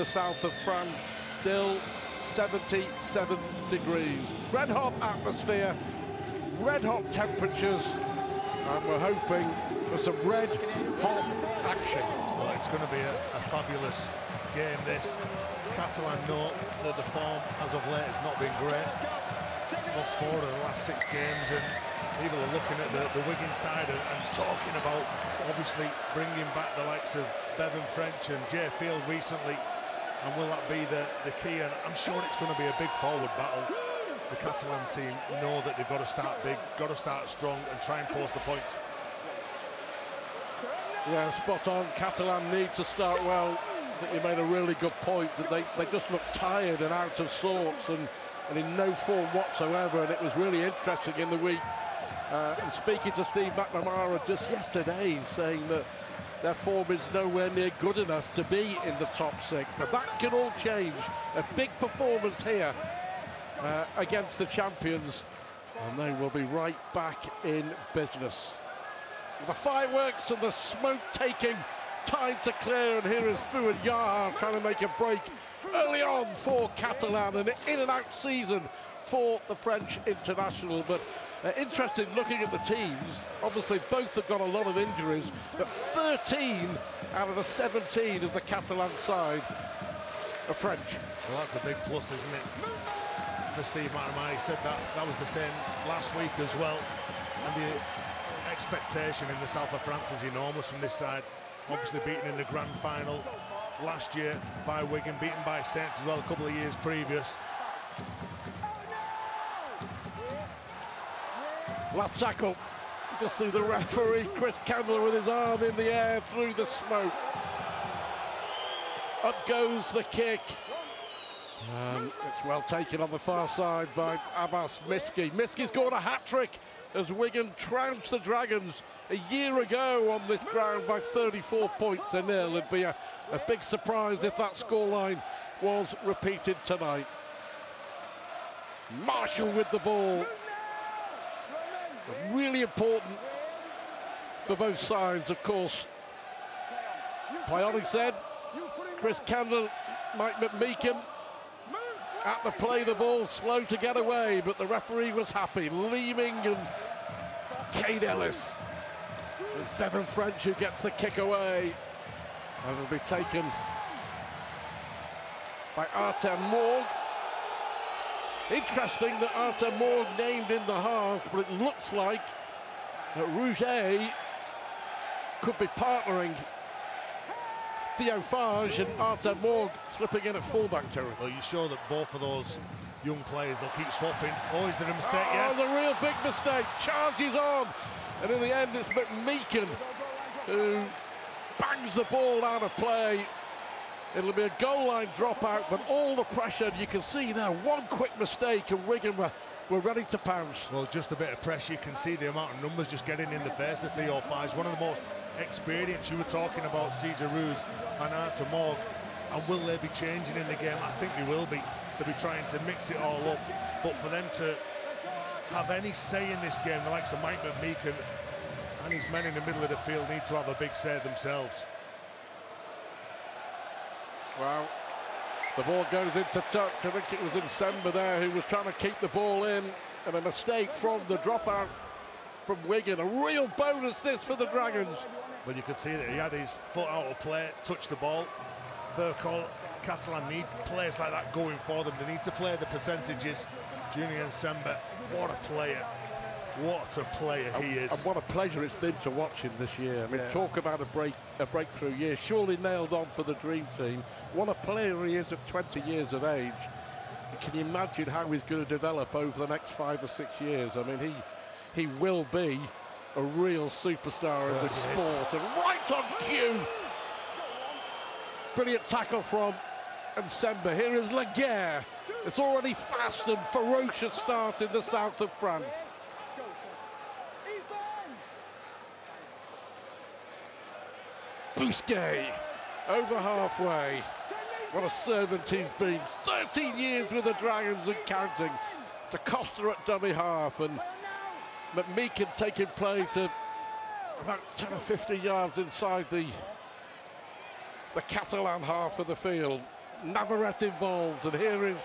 the south of France, still 77 degrees. Red hot atmosphere, red hot temperatures, and we're hoping for some red hot action. Well, it's going to be a fabulous game, this. Catalan know that the form as of late has not been great. Lost 4 of the last 6 games, and people are looking at the Wigan side and talking about obviously bringing back the likes of Bevan French and Jay Field recently, and will that be the key? And I'm sure it's going to be a big forward battle. The Catalan team know that they've got to start big, got to start strong and try and force the points. Yeah, spot on. Catalan need to start well. I think you made a really good point that they just look tired and out of sorts and in no form whatsoever, and it was really interesting in the week. And speaking to Steve McNamara just yesterday, saying that their form is nowhere near good enough to be in the top 6. But that can all change. A big performance here against the champions, and they will be right back in business. The fireworks and the smoke taking time to clear, and here is Fouad Yahar trying to make a break early on for Catalan, and in and out season for the French international. But interesting looking at the teams, obviously both have got a lot of injuries, but 13 out of the 17 of the Catalan side are French. Well, that's a big plus, isn't it? For Steve McNamara, he said that was the same last week as well, and the expectation in the south of France is enormous from this side. Obviously beaten in the grand final last year by Wigan, beaten by Saints as well a couple of years previous. Last tackle, just through the referee, Chris Candler with his arm in the air through the smoke. Up goes the kick. And it's well taken on the far side by Abbas Miski. Miski's got a hat-trick as Wigan trounced the Dragons a year ago on this ground by 34 points to nil. It'd be a big surprise if that scoreline was repeated tonight. Marshall with the ball. Really important for both sides, of course. Paioli said, Chris Candle, Mike McMeekan at the play, the ball slow to get away, but the referee was happy. Leeming and Kane Ellis. It's Bevan French who gets the kick away, and it'll be taken by Artem Morg. Interesting that Artem Morg named in the halves, but it looks like that Rouget could be partnering Theo Farge and Artem Morg slipping in at fullback territory. Well, you're sure that both of those young players will keep swapping? Oh, is there a mistake? Oh, yes. The real big mistake. Charges on, and in the end it's McMeekan who bangs the ball out of play. It'll be a goal line dropout, but all the pressure, you can see there, one quick mistake and Wigan were ready to pounce. Well, just a bit of pressure. You can see the amount of numbers just getting in the face of Theo Farge, one of the most experienced. You were talking about Cesar Ruz and Artem Morg, and will they be changing in the game? I think they will be. They'll be trying to mix it all up, but for them to have any say in this game, the likes of Mike McMeekan and his men in the middle of the field need to have a big say themselves. Well, the ball goes into touch. I think it was Nsemba there who was trying to keep the ball in, and a mistake from the dropout from Wigan. A real bonus this for the Dragons. Well, you could see that he had his foot out of play, touched the ball. Vercol, Catalan need players like that going for them. They need to play the percentages. Junior Nsemba, what a player. What a player he is. And what a pleasure it's been to watch him this year. I mean, yeah. Talk about a breakthrough year. Surely nailed on for the dream team. What a player he is at 20 years of age. And can you imagine how he's going to develop over the next 5 or 6 years? I mean, he will be a real superstar in this sport. And right on cue. Brilliant tackle from Nsemba. Here is Laguerre. It's already fast and ferocious start in the south of France. Bousquet, over halfway. What a servant he's been. 13 years with the Dragons and counting. To Costa at dummy half, and McMeekan taking play to about 10 or 15 yards inside the Catalan half of the field. Navarrete involved, and here is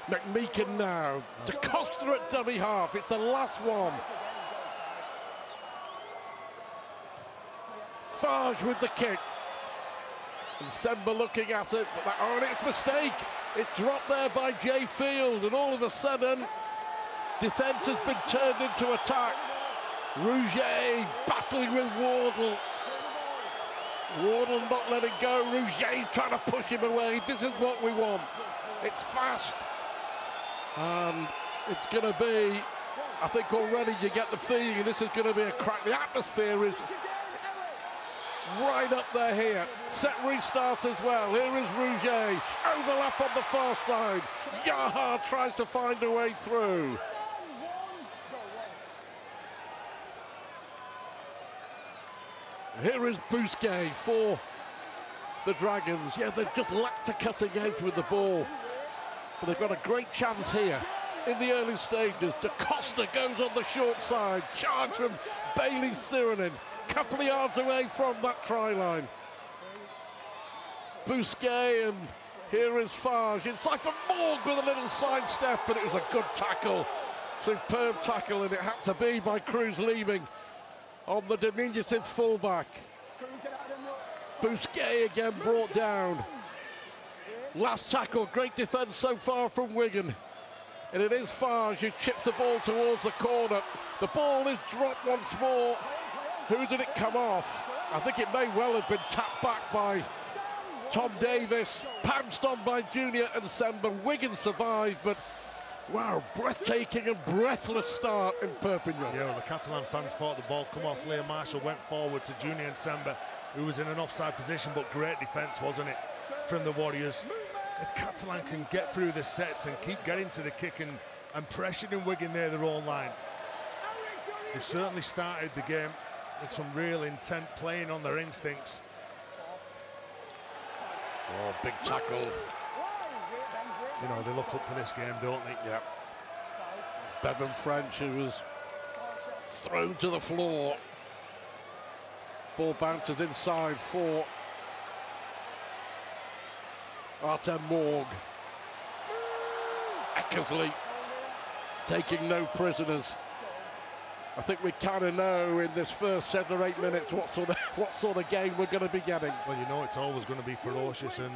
McMeekin now. De Costa at dummy half, it's the last one. Farge with the kick. And Semba looking at it, but it's a mistake. It dropped there by Jay Field, and all of a sudden, defence has been turned into attack. Rouget battling with Wardle. Wardle not letting go. Rouget trying to push him away. This is what we want. It's fast. And it's going to be, I think already you get the feeling this is going to be a crack. The atmosphere is right up there here. Set restart as well. Here is Rouget. Overlap on the far side. Yaha tries to find a way through. Here is Bousquet for the Dragons. Yeah, they've just lacked a cutting edge with the ball. But they've got a great chance here in the early stages. De Costa goes on the short side. Charge from Bailey Siranin. Couple of yards away from that try line. Bousquet, and here is Farge. It's like a Morgue with a little sidestep, but it was a good tackle. Superb tackle, and it had to be by Cruz leaving on the diminutive fullback. Bousquet again brought down. Last tackle, great defence so far from Wigan. And it is Farge who chips the ball towards the corner. The ball is dropped once more. Who did it come off? I think it may well have been tapped back by Tom Davis, pounced on by Junior and Semba. Wigan survived, but wow, breathtaking and breathless start in Perpignan. Yeah, well, the Catalan fans thought the ball come off. Liam Marshall went forward to Junior and Semba, who was in an offside position, but great defence, wasn't it, from the Warriors. If Catalan can get through the sets and keep getting to the kick and pressuring Wigan near their own line, they've certainly started the game with some real intent, playing on their instincts. Oh, big tackle. You know, they look up for this game, don't they? Yeah. Bevan French, who was thrown to the floor. Ball bounces inside for Artem Morgue. Eckersley taking no prisoners. I think we kind of know in this first 7 or 8 minutes what sort of game we're going to be getting. Well, you know it's always going to be ferocious, and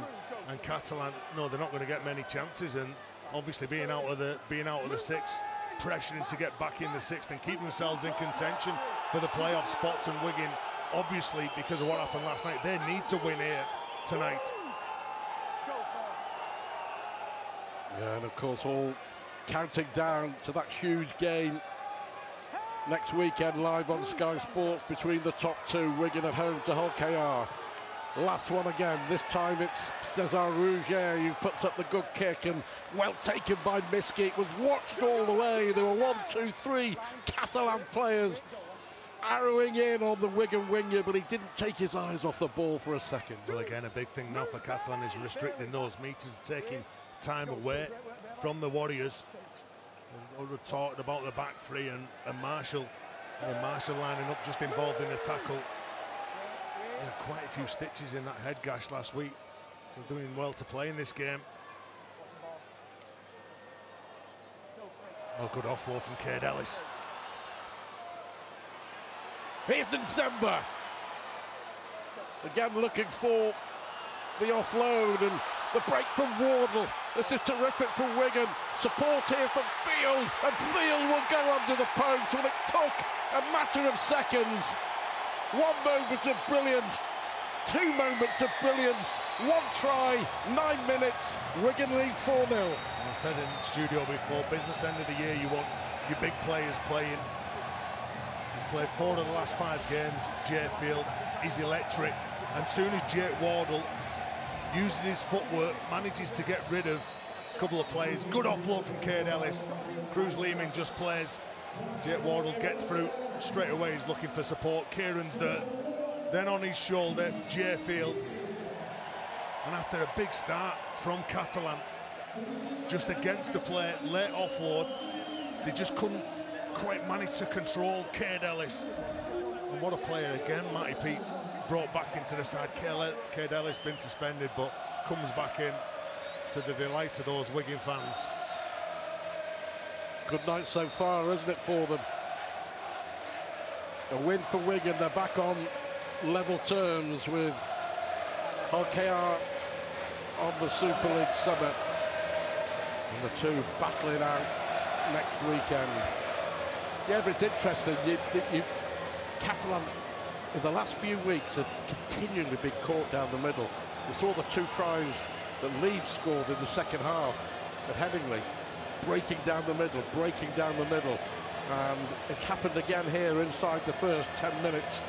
Catalan, no, they're not going to get many chances, and obviously being out of the six, pressuring to get back in the sixth and keep themselves in contention for the playoff spots. And Wigan, obviously, because of what happened last night, they need to win here tonight. Yeah, and of course all counting down to that huge game next weekend, live on Sky Sports, between the top two. Wigan at home to Hull KR. Last one again, this time it's Cesar Rouget who puts up the good kick, and well taken by Miski. It was watched all the way. There were 1, 2, 3 Catalan players arrowing in on the Wigan winger, but he didn't take his eyes off the ball for a second. Well, again, a big thing now for Catalan is restricting those meters, taking time away from the Warriors. We're talking about the back three, and Marshall lining up, just involved in the tackle. Yeah, quite a few stitches in that head gash last week, so doing well to play in this game. Oh, good offload from Cade Ellis. Ethan Semba again looking for the offload, and the break from Wardle. This is terrific for Wigan. Support here from Field, and Field will go under the post. Well, it took a matter of seconds. 1 moment of brilliance, 2 moments of brilliance, 1 try, 9 minutes. Wigan lead 4-0. I said in the studio before, business end of the year, you want your big players playing. He's played 4 of the last 5 games. Jay Field, he's electric. And soon as Jake Wardle uses his footwork, manages to get rid of a couple of players. Good offload from Cade Ellis. Cruz Lehman just plays. Jake Wardle gets through straight away. He's looking for support. Kieran's there. Then on his shoulder, Jay Field. And after a big start from Catalan, just against the play, late offload, they just couldn't quite manage to control Cade Ellis. And what a player again, Matty Pete brought back into the side. Cade Ellis been suspended, but comes back in to the delight of those Wigan fans. Good night so far, isn't it, for them? A win for Wigan. They're back on level terms with Hull KR on the Super League summit. And the two battling out next weekend. Yeah, but it's interesting. Catalan, in the last few weeks, have continually been caught down the middle. We saw the two tries that Leeds scored in the second half at Headingley, breaking down the middle, and it's happened again here inside the first 10 minutes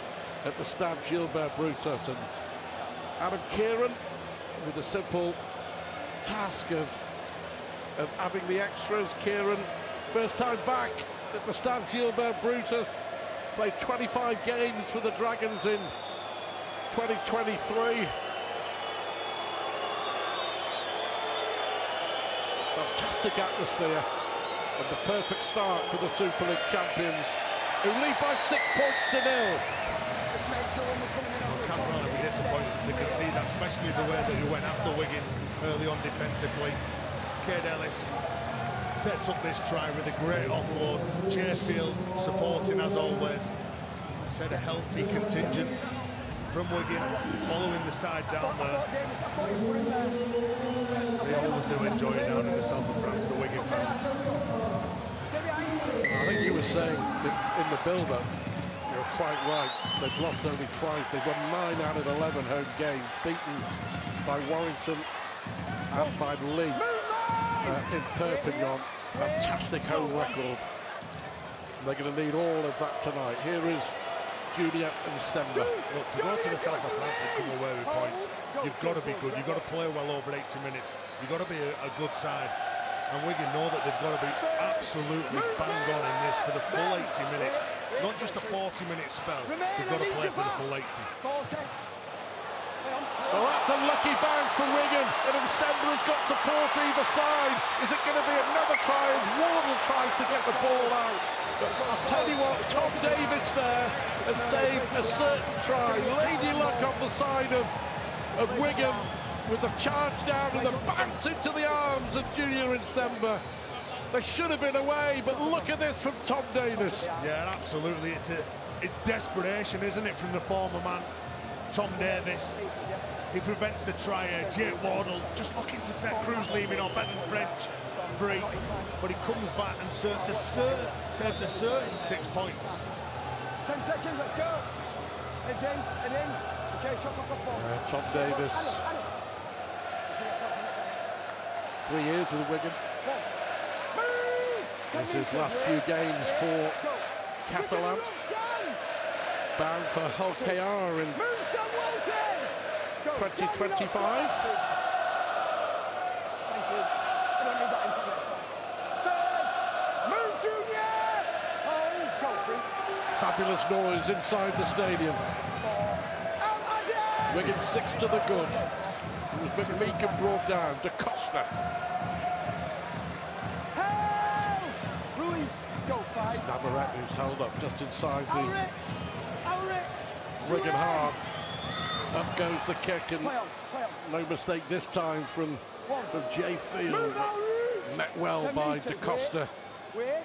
at the Stade Gilbert Brutus. And Adam Kieran with the simple task of having the extras. Kieran, first time back at the Stade Gilbert Brutus, played 25 games for the Dragons in 2023. Fantastic atmosphere and the perfect start for the Super League champions, who lead by 6 points to 0. Well, Catalan will be disappointed to concede that, especially the way that he went after Wigan early on defensively. Cade Ellis sets up this try with a great offload. Cherfield supporting as always. I said a healthy contingent from Wigan following the side down there. They always do enjoy it down in the south of France, the Wigan fans. I think you were saying that in the build-up, you're quite right. They've lost only twice. They've won 9 out of 11 home games, beaten by Warrington and by Lee in Perpignan. Fantastic home record. They're going to need all of that tonight. Here is Junior and Semba. Look, to go to the south of France and come away with points, you've got to be good. You've got to play well over 80 minutes. You've got to be a good side. And Wigan know that they've got to be absolutely bang on in this for the full 80 minutes. Not just a 40-minute spell. They've got to play for the full 80. Well, that's a lucky bounce for Wigan, and Semba has got support either side. Is it going to be another try? Wardle tries to get the ball out. But I'll tell you what, Tom Davis there has saved a certain try. Lady luck on the side of Wigan, with the charge down and the bounce into the arms of Junior and Semba. They should have been away, but look at this from Tom Davis. Yeah, absolutely. It's desperation, isn't it, from the former man, Tom Davis. He prevents the try here. Jake Wardle just looking to set Cruz leaving off Evan French free, but he comes back and saves a certain 6 points. 10 seconds, let's go. Heads in, Okay, shot off the ball. Tom Davis. 3 years with Wigan. This is his last few games for Catalan. Bound for Hull KR in 2025. Fabulous noise inside the stadium. Wigan 6 to the good. It was McMeekan brought down. Da Costa. Navarrete, who's held up just inside the Wigan half. Up goes the kick, and no mistake this time from Jay Field. Met well by Da Costa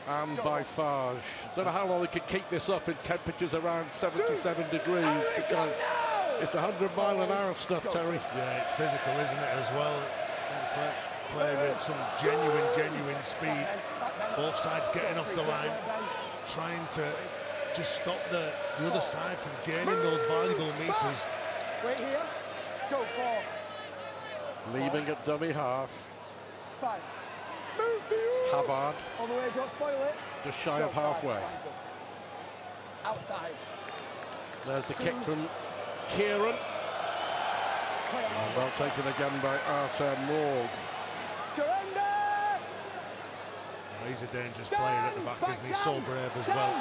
and by Farge. Don't know how long they could keep this up in temperatures around 77 degrees, because it's 100-mile-an-hour stuff, Terry. Yeah, it's physical, isn't it, as well? Play with some genuine speed. Both sides getting off the line, trying to just stop the other side from gaining those valuable meters. Wait here. Go 4. Leaving at dummy half. 5. Move to you. Havard. All the way, don't spoil it. Just shy of halfway. Outside. There's the kick from Kieran. Well taken again by Artem Morg. Surrender! He's a dangerous player at the back, isn't he? So brave as well.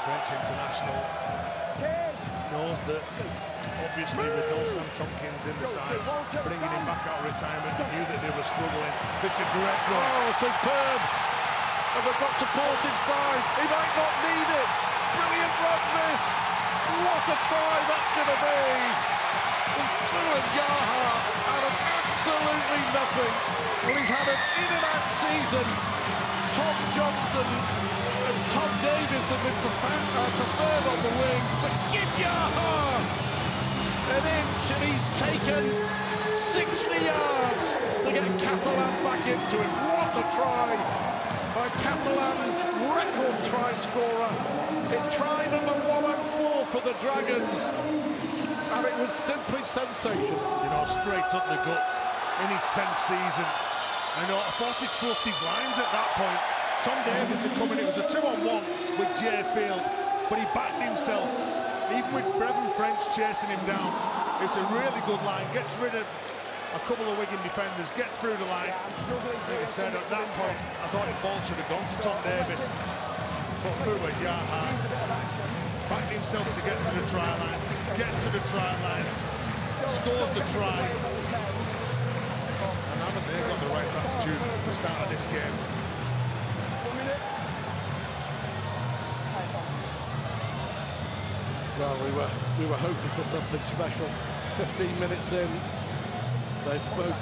French international knows that, obviously, with no Sam Tompkins in the side, bringing him back out of retirement, they knew that they were struggling. This is a great goal. Oh, superb! And they've got support inside. He might not need it. Brilliant run, miss. What a try that's going to be. was Fuad Yaha out of absolutely nothing. Well, he's had an in-and-out season. Tom Johnston and Tom Davis have been preferred on the wings, but give Yaha an inch and he's taken 60 yards to get Catalan back into it. What a try by Catalan's record try scorer. It's try number 104 for the Dragons, and it was simply sensational. You know, straight up the guts in his 10th season. I know, I thought he'd fluffed his lines at that point. Tom Davis had come in, it was a 2-on-1 with Jay Field, but he backed himself, even with Brevin French chasing him down. It's a really good line, gets rid of a couple of Wigan defenders, gets through the line. Like I said, at that point, I thought the ball should have gone to Tom Davis. But Fuad Yaha backed himself to get to the try line, gets to the try line, scores the try. And haven't they got the right attitude at the start of this game? Well, we were hoping for something special. 15 minutes in, they've both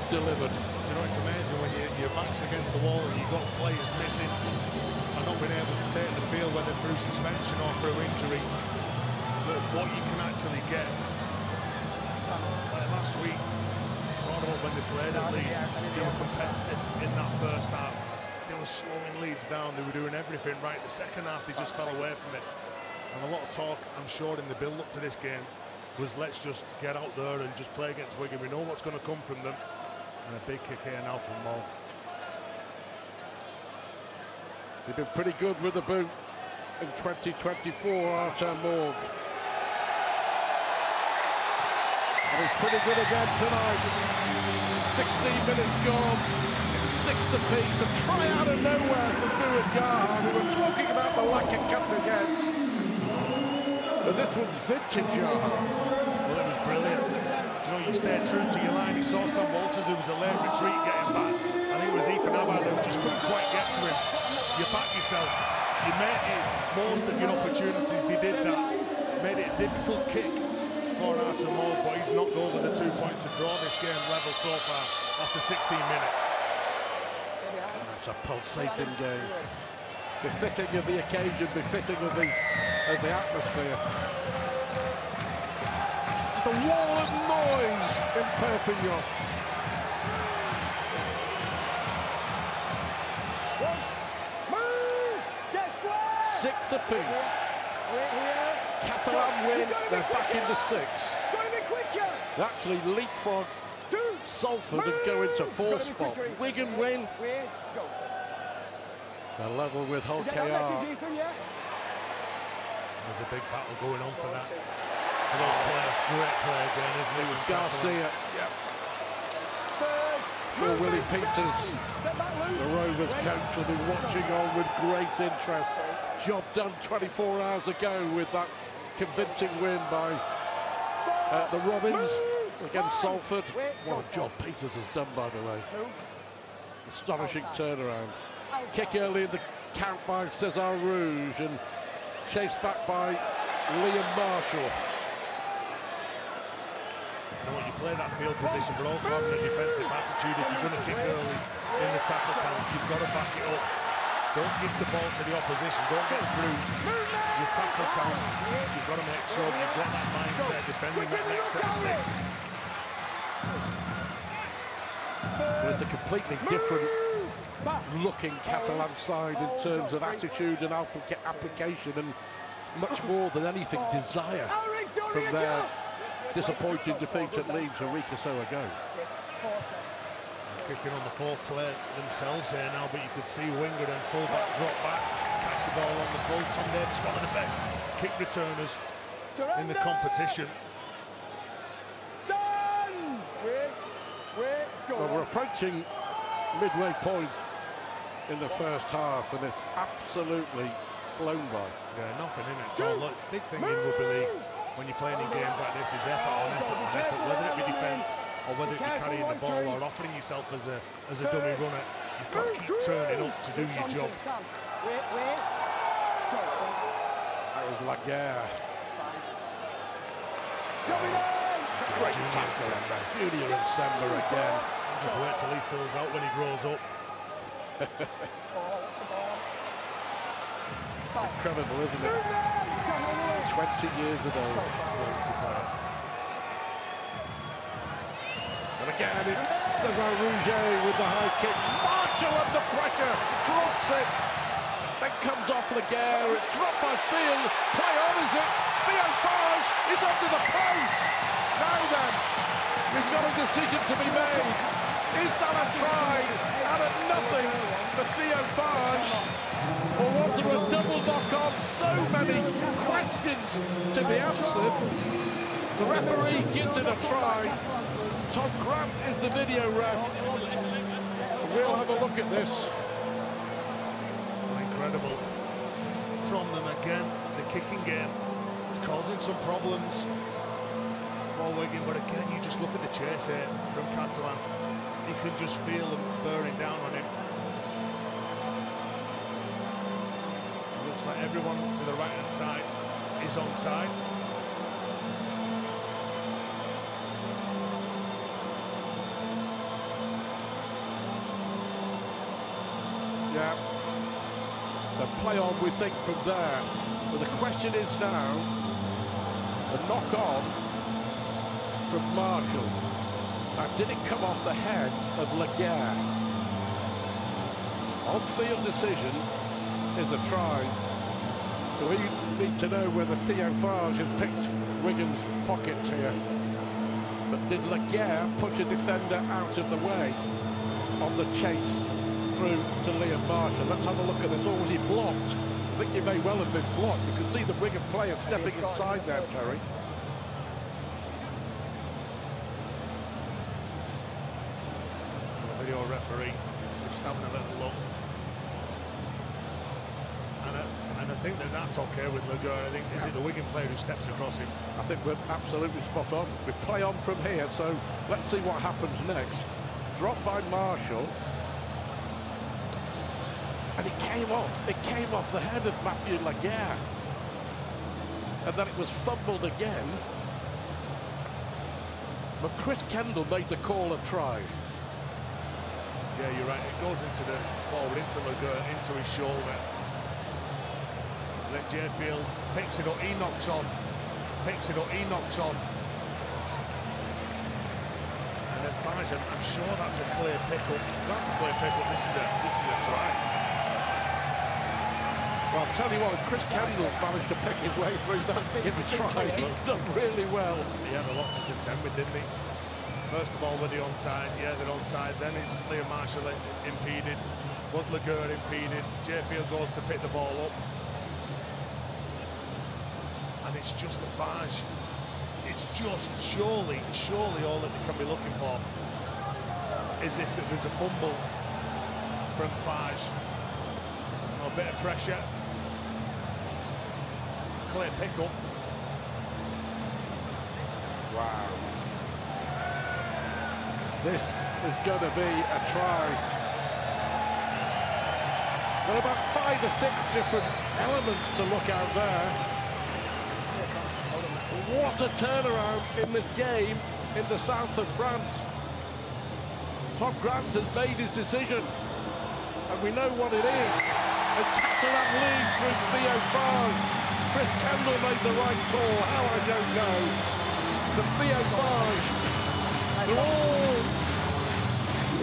delivered. You know, it's amazing when your back's against the wall and you've got players missing and not being able to take the field, whether through suspension or through injury, but what you can actually get. Like last week, Toronto, when they played at Leeds, they were competitive in that first half. They were slowing Leeds down, they were doing everything right. The second half, they just fell away from it. And a lot of talk, I'm sure, in the build-up to this game was let's just get out there and just play against Wigan. We know what's going to come from them. And a big kick here now from Mo. They've been pretty good with the boot in 2024, Artur Morg. And he's pretty good again tonight. 16 minutes gone, 6 apiece. A try out of nowhere for Fuad Yaha. We were talking about the lack of cut against. But this was vintage Yaha. Well, it was brilliant. You know, you stayed true to your line. You saw Sam Walters, who was a late retreat, getting back. I think it was Ethan Abbott who just couldn't quite get to him. You back yourself. You made it, most of your opportunities, they did that. Made it a difficult kick for Artur Morg, but he's knocked over the 2 points and drawn this game level so far after 16 minutes. That's a pulsating game. Befitting of the occasion, befitting of the atmosphere. Just a wall of noise in Perpignan. Move! Get square! 6 apiece. Catalan win, they're back in the 6. Gotta be quicker! They actually leapfrog Salford and go into 4th spot. Wigan win. Wait, go. They're level with Hull KR. There's a big battle going on for that. For those players, great play again, isn't it? With Garcia. Yep. Sure, Willie Peters, the Rovers coach, will be watching on with great interest. Job done 24 hours ago with that convincing win by the Robins against Salford. What a job Peters has done, by the way. Astonishing turnaround. Kick early in the count by Cesar Rouge and chased back by Liam Marshall. You know what, you play that field position, but also having a defensive attitude. If you're going to kick early in the tackle count, you've got to back it up. Don't give the ball to the opposition. Don't get through your tackle count. You've got to make sure that you've got that mindset defending that next set of 6. Well, it's a completely different looking Catalan side in terms of attitude and application, and much more than anything desire from their disappointing defeat at Leeds a week or so ago. Kicking on the 4th play themselves here now, but you could see Winger and fullback drop back, catch the ball on the full. Tom Davis, one of the best kick returners in the competition. Stand! Wait, go. Well, we're approaching midway point in the first half, and it's absolutely flown by. Yeah, nothing in it at all. Look, big thing in rugby league when you're playing in games like this is effort on effort on effort, whether it be defence or whether it be carrying the ball or offering yourself as a dummy runner. You've got to keep turning up to do your job. Wait. That was Laguerre. Great tackle. Junior and Sember again. Just wait till he fills out when he grows up. Incredible, isn't it? 20 years of age. And again, it's Cesar Rouget with the high kick. Marshall under pressure, drops it. Then comes off Laguerre, it's dropped by Field. Play on, is it? Theo Fage is under the post. Now then, we've got a decision to be made. Is that a try? And at nothing for Theo Fage. Or was there a double knock-on? So many questions to be answered. The referee gives it a try. Tom Grant is the video ref. We'll have a look at this. Incredible from them again. The kicking game is causing some problems for Wigan, but again, you just look at the chase here from Catalan. You can just feel them bearing down on him. It looks like everyone to the right-hand side is onside. Yeah. The play on, we think, from there. But the question is now, the knock-on from Marshall. Now, did it come off the head of Laguerre? On-field decision is a try. So we need to know whether Theo Fage has picked Wigan's pockets here. But did Laguerre push a defender out of the way on the chase through to Liam Marshall? Let's have a look at this. Or was he blocked? I think he may well have been blocked. You can see the Wigan player stepping inside there, Terry. The video referee just having a little look. And I think that that's okay with Laguerre. I think, is it the Wigan player who steps across him? I think we're absolutely spot on. We play on from here, so let's see what happens next. Drop by Marshall. And it came off the head of Matthew Laguerre. And then it was fumbled again. But Chris Kendall made the call a try. Yeah, you're right. It goes into the forward, into Laguerre, into his shoulder. Then Jayfield takes it up, he knocks on. Takes it up, he knocks on. And then Fage, I'm sure that's a clear pick-up. That's a clear pick-up. This is a try. Well, I'll tell you what, Chris Kendall's managed to pick his way through that, give a try. He's done really well. He had a lot to contend with, didn't he? First of all, with the onside, yeah, they're onside. Then is Liam Marshall impeded. Was Laguerre impeded? Jayfield goes to pick the ball up. And it's just a Fage. It's just surely all that they can be looking for is if there was a fumble from Fage. A bit of pressure. Clear pick-up. Wow. This is going to be a try. There are about 5 or 6 different elements to look out there. What a turnaround in this game in the south of France. Tom Grant has made his decision, and we know what it is. And Catalan leads through Theo Fage. Chris Kendall made the right call. How, I don't know. But Theo Fage, they're all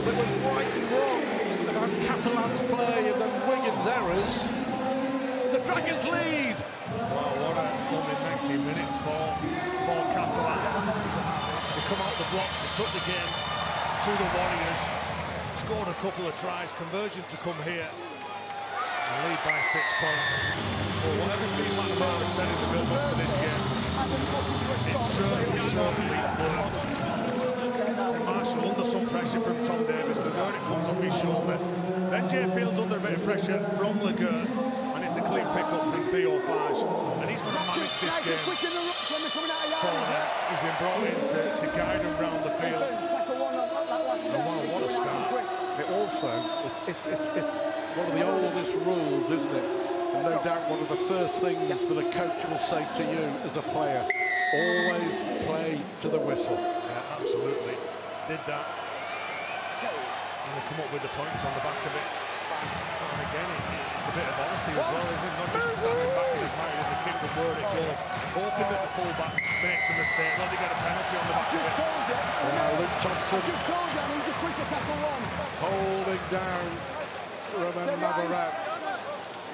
that was right and wrong about Catalan's play and then Wigan's errors. The Dragons lead. Wow, what a moment, 19 minutes for Catalan. They come out the blocks, they took the game to the Warriors, scored a couple of tries, conversion to come here, and lead by 6 points. Well, whatever Steve McNamara said in the build-up to this game, it certainly worked. Marshall under some pressure from Tom Davis, Laguerre, it comes off his shoulder. Then Jayfield's under a bit of pressure from Laguerre, and it's a clean pick-up from Theo Fage. And he's going to manage this game for them. He's been brought in to guide him round the field. So wow, what a start. It also, it's one of the oldest rules, isn't it? And no doubt one of the first things that a coach will say to you as a player. Always play to the whistle. Yeah, absolutely. Did that. And they come up with the points on the back of it. And again, it's a bit of honesty as well, isn't it? Not just standing back and admiring the kick and where it goes, hoping that the fullback makes a mistake, let it get a penalty on the back of it. Luke Thompson. I just told you I need a quicker tackle one. Holding down Roman Navarrete.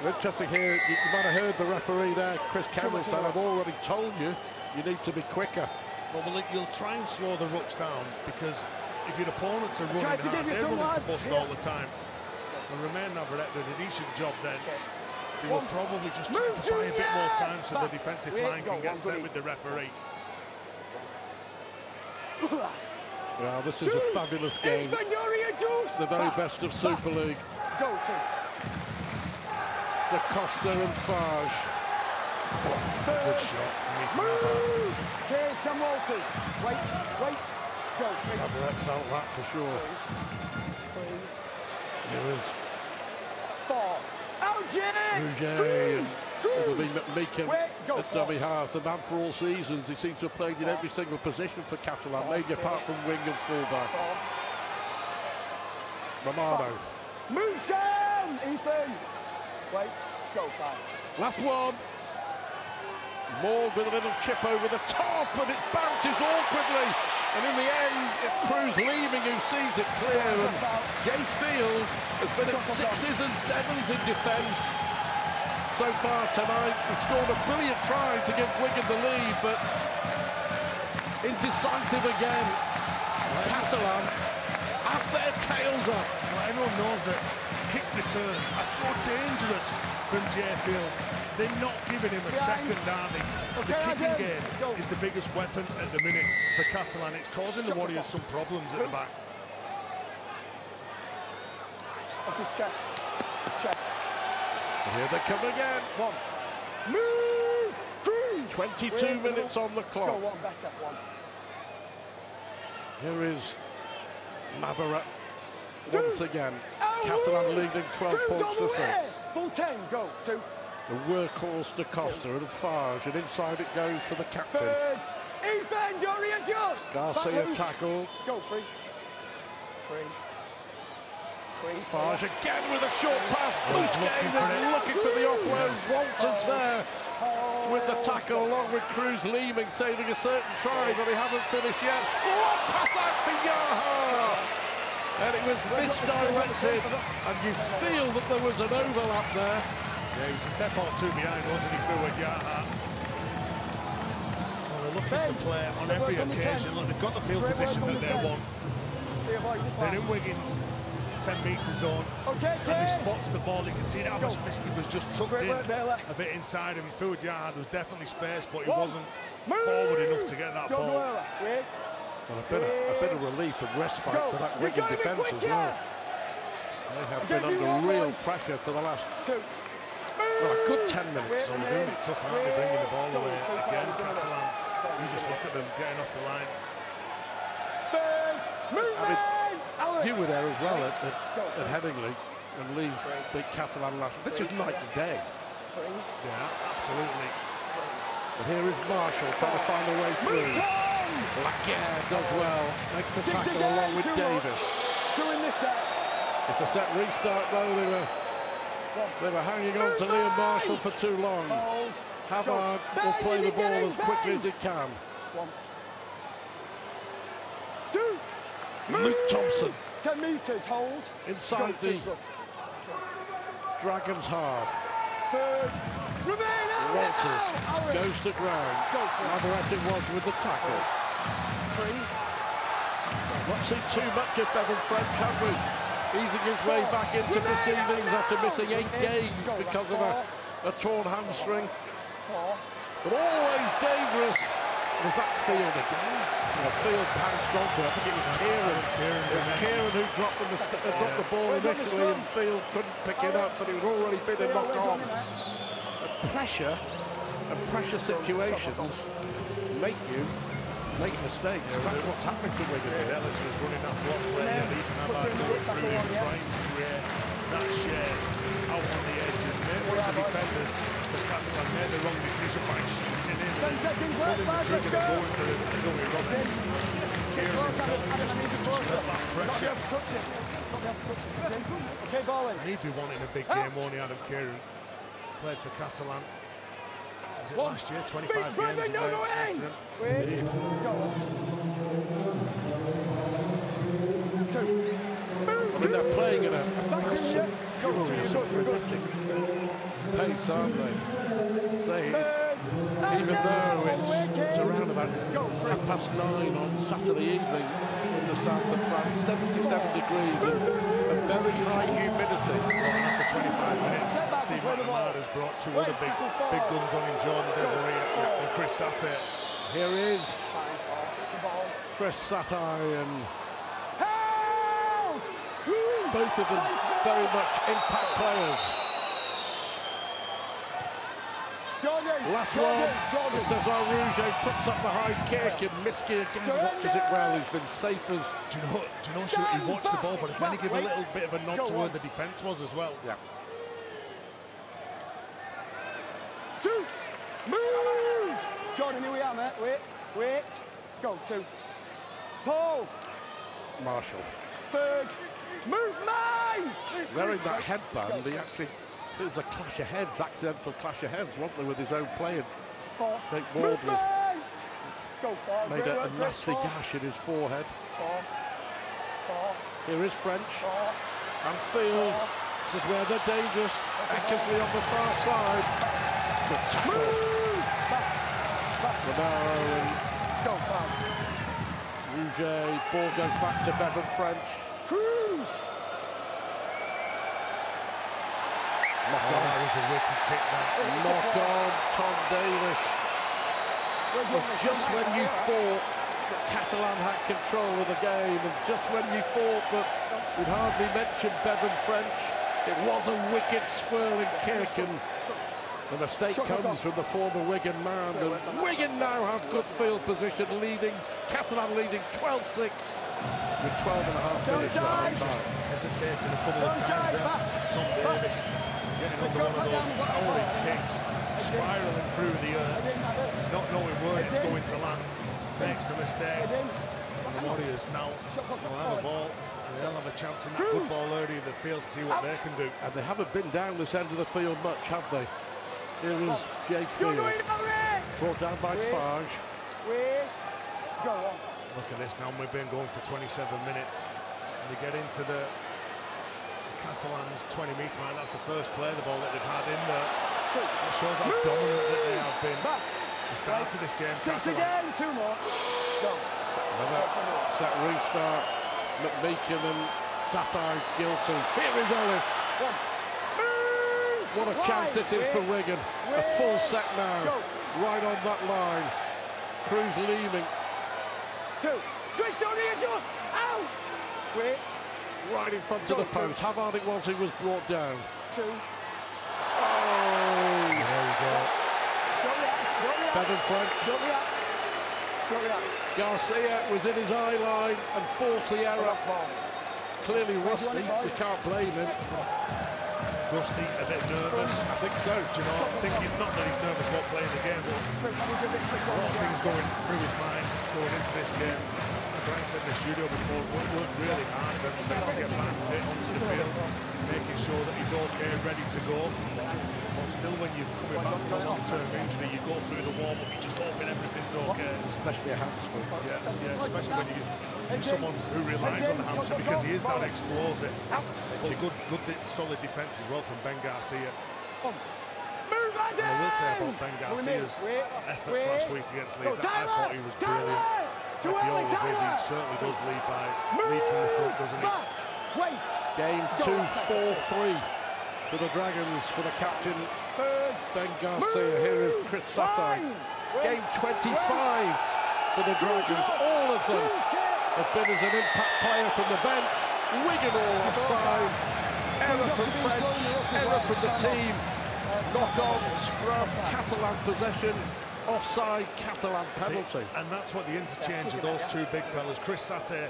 Interesting here, you might have heard the referee there, Chris Campbell, said, I've already told you, you need to be quicker. Well, you'll try and slow the rucks down, because if your opponents are running hard, they're running to bust all the time. And Roman Navarrete did a decent job then. They will probably just try to buy a bit more time so the defensive line can get set with the referee. Well, this is a fabulous game. The very best of Super League. Go to. Da Costa and Farge. Good shot. Move! Okay, Sam Walters. Wait. Go. Navarrete felt that for sure. Here is 4. Rouget. It'll be McMeekin at dummy half. The man for all seasons. He seems to have played in every single position for Catalan, maybe apart from wing and fullback. Romano. Move, Sam! Ethan. Wait. Go. 5. Last one. Morg with a little chip over the top, and it bounces awkwardly. And in the end, it's Cruz leaving who sees it clear. And Jay Field has been at 6s and 7s in defence so far tonight. He scored a brilliant try to give Wigan the lead, but indecisive again. Catalan have their tails up. Well, everyone knows that kick returns are so dangerous from Jay Field. They're not giving him a second, are they? The kicking game is the biggest weapon at the minute for Catalan. It's causing the Warriors some problems at the back. Off his chest. Here they come again. 1. Move! Cruz! 22 minutes on the clock. Go, 1 better. 1. Here is Navarrete once again. Catalan leading 12 points to 6. Full 10. Go. 2. The workhorse Da Costa and Farge, and inside it goes for the captain. Third. Ethan, don't readjust. Garcia tackle. Go. 3. Farge again with a short pass. Busquets is looking for the offload. Walters there with the tackle, along with Cruz leaving, saving a certain try, but they haven't finished yet. What pass out for Yaha! And it was misdirected, and you feel that there was an overlap there. Yeah, he was a step or two behind, wasn't he, Phil, with Yaha? Well, they're looking to play on every occasion. Look, they've got the field position that they want. They're in Wigan's 10-metre zone, and he spots the ball. You can see that Amos Miski was just tucked in a bit inside him. Phil Yaha, there was definitely space, but he wasn't forward enough to get that ball. Well, a bit of relief and respite for that Wigan defence as well. They have been under real pressure for the last, well, a good 10 minutes. Well, they're doing it tough, aren't they, bringing the ball away again, Catalan. You just look at them getting off the line. I mean, you were there as well at Headingley, and Leeds beat Catalan last. This is night and day. Yeah, absolutely. But here is Marshall trying to find a way through. Laguerre does well, makes the tackle along with Davis. It's a set restart though. They were hanging on to Liam Marshall for too long. Havard will play the ball as quickly as he can. 1, 2. Luke Thompson 10 metres, hold. inside the Dragons half. Third. Walters goes to ground. Navarrete was with the tackle. 3. Not seen too much of Bevan French, have we? Easing his way back into proceedings after missing 8 games because of a torn hamstring. 4. But always dangerous. Was that Field again? Field pounced onto it. I think it was Kieran. It was Kieran who dropped the ball initially, and Field couldn't pick it up, but it had already been a knock on. Pressure and pressure situations make you make mistakes. That's what's happening to Wigan. Ellis was running that block play, and even Havard going through him, trying to create that share out on the edge. And one of the defenders for Catalan made the wrong decision by shooting in 10 seconds pulling left, the man, trigger let's and go. going for it. Kieran himself just felt that Not be pressure. able to touch it. Not be able to touch it. It's in. Okay, ball in. And he'd be wanting a big game, won't he, Adam Kieran? Played for Catalan. Was it last year? 25 games. No, go in! Wait, go on. 2. I mean, they're playing in a frenetic pace, aren't they? Say, even though it's around about 9:30 on Saturday evening in the south of France, 77 degrees and a very high humidity. Well, after 25 minutes, Steve McNamara has brought two other big guns on in Jordan Desiree and Chris Satte. Here is Chris Satte and both of them very much impact players. Last one, Cesar Rouge puts up the high kick and Miski again watches it well. He's been safe as... Do you know, he watched the ball, but he kind of gave a little bit of a nod to where the defence was as well. Yeah. 2, move! Jordan, here we are, mate. Wait. Go, 2. Paul. Marshall. 3rd. Move, mine! Wearing that headband, it was a clash of heads, accidental clash of heads, wasn't there, with his own players. 4. I think Wardley Go 4. made a nasty gash in his forehead. 4. Here is French. 4. And Field. This is where they're dangerous. Eckersley on the far side. Good tackle. Renaro and Go 5. Rouge. Ball goes back to Bevan French. Cruz. That was a wicked kick, that. Knock on Tom Davis. Just when you thought that Catalan had control of the game, and just when you thought that we'd hardly mentioned Bevan French, it was a wicked swirling kick, and the mistake comes from the former Wigan man. And Wigan now have good field position, Catalan leading 12-6 with 12 and a half minutes left. Just hesitating a couple of times there. Tom Davis getting under one of those towering kicks, spiralling through the air, not knowing where it's going to land, makes the mistake. And the Warriors now will have a ball, and they'll have a chance in that good ball early in the field to see what they can do. And they haven't been down this end of the field much, have they? Here is Jay Field, brought down by Farge. Go on. Look at this now, we've been going for 27 minutes. And they get into the Catalans 20-metre line. That's the first play the ball that they've had in there. That shows how dominant that they have been. The start of this game, 6 again, 2 more. Go. Another set restart. McMeekin and Satai guilty. Here is Ellis. What a chance this is for Wigan. A full set now. Right on that line. Cruz leaving. 2. Twist on here, just out. Wait. Right in front of the post. How hard it was he was brought down. 2. Oh! There you go. Don't react. Bevan French. Don't react. Garcia was in his eye line and forced the error. Clearly rusty. You can't blame him. Rusty, a bit nervous. I think so. Do you know, thinking not that he's nervous about playing the game, but a lot of things going through his mind going into this game. As Ryan said in the studio before, worked really hard to get back fit onto the field, making sure that he's okay, ready to go. But still, when you're coming back from a long-term injury, you go through the warm-up, you just hoping everything's okay. Especially a hamstring. Yeah, especially when you're someone who relies on the hamstring because he is that explosive. But good solid defence as well from Ben Garcia. And I will say about Ben Garcia's efforts last week against Leeds, I thought he was brilliant. Like he always is, he certainly does lead from the front, doesn't he? Game 2-4-3 for the Dragons, for the captain Ben Garcia. Here is Chris Satai. Game 25 for the Dragons. All of them have been as an impact player from the bench. Wigan all offside. Error from French, error from the team. Knock on, scrum, Catalan possession. Offside, Catalan penalty. And that's what the interchange of those two big fellas. Chris Satte,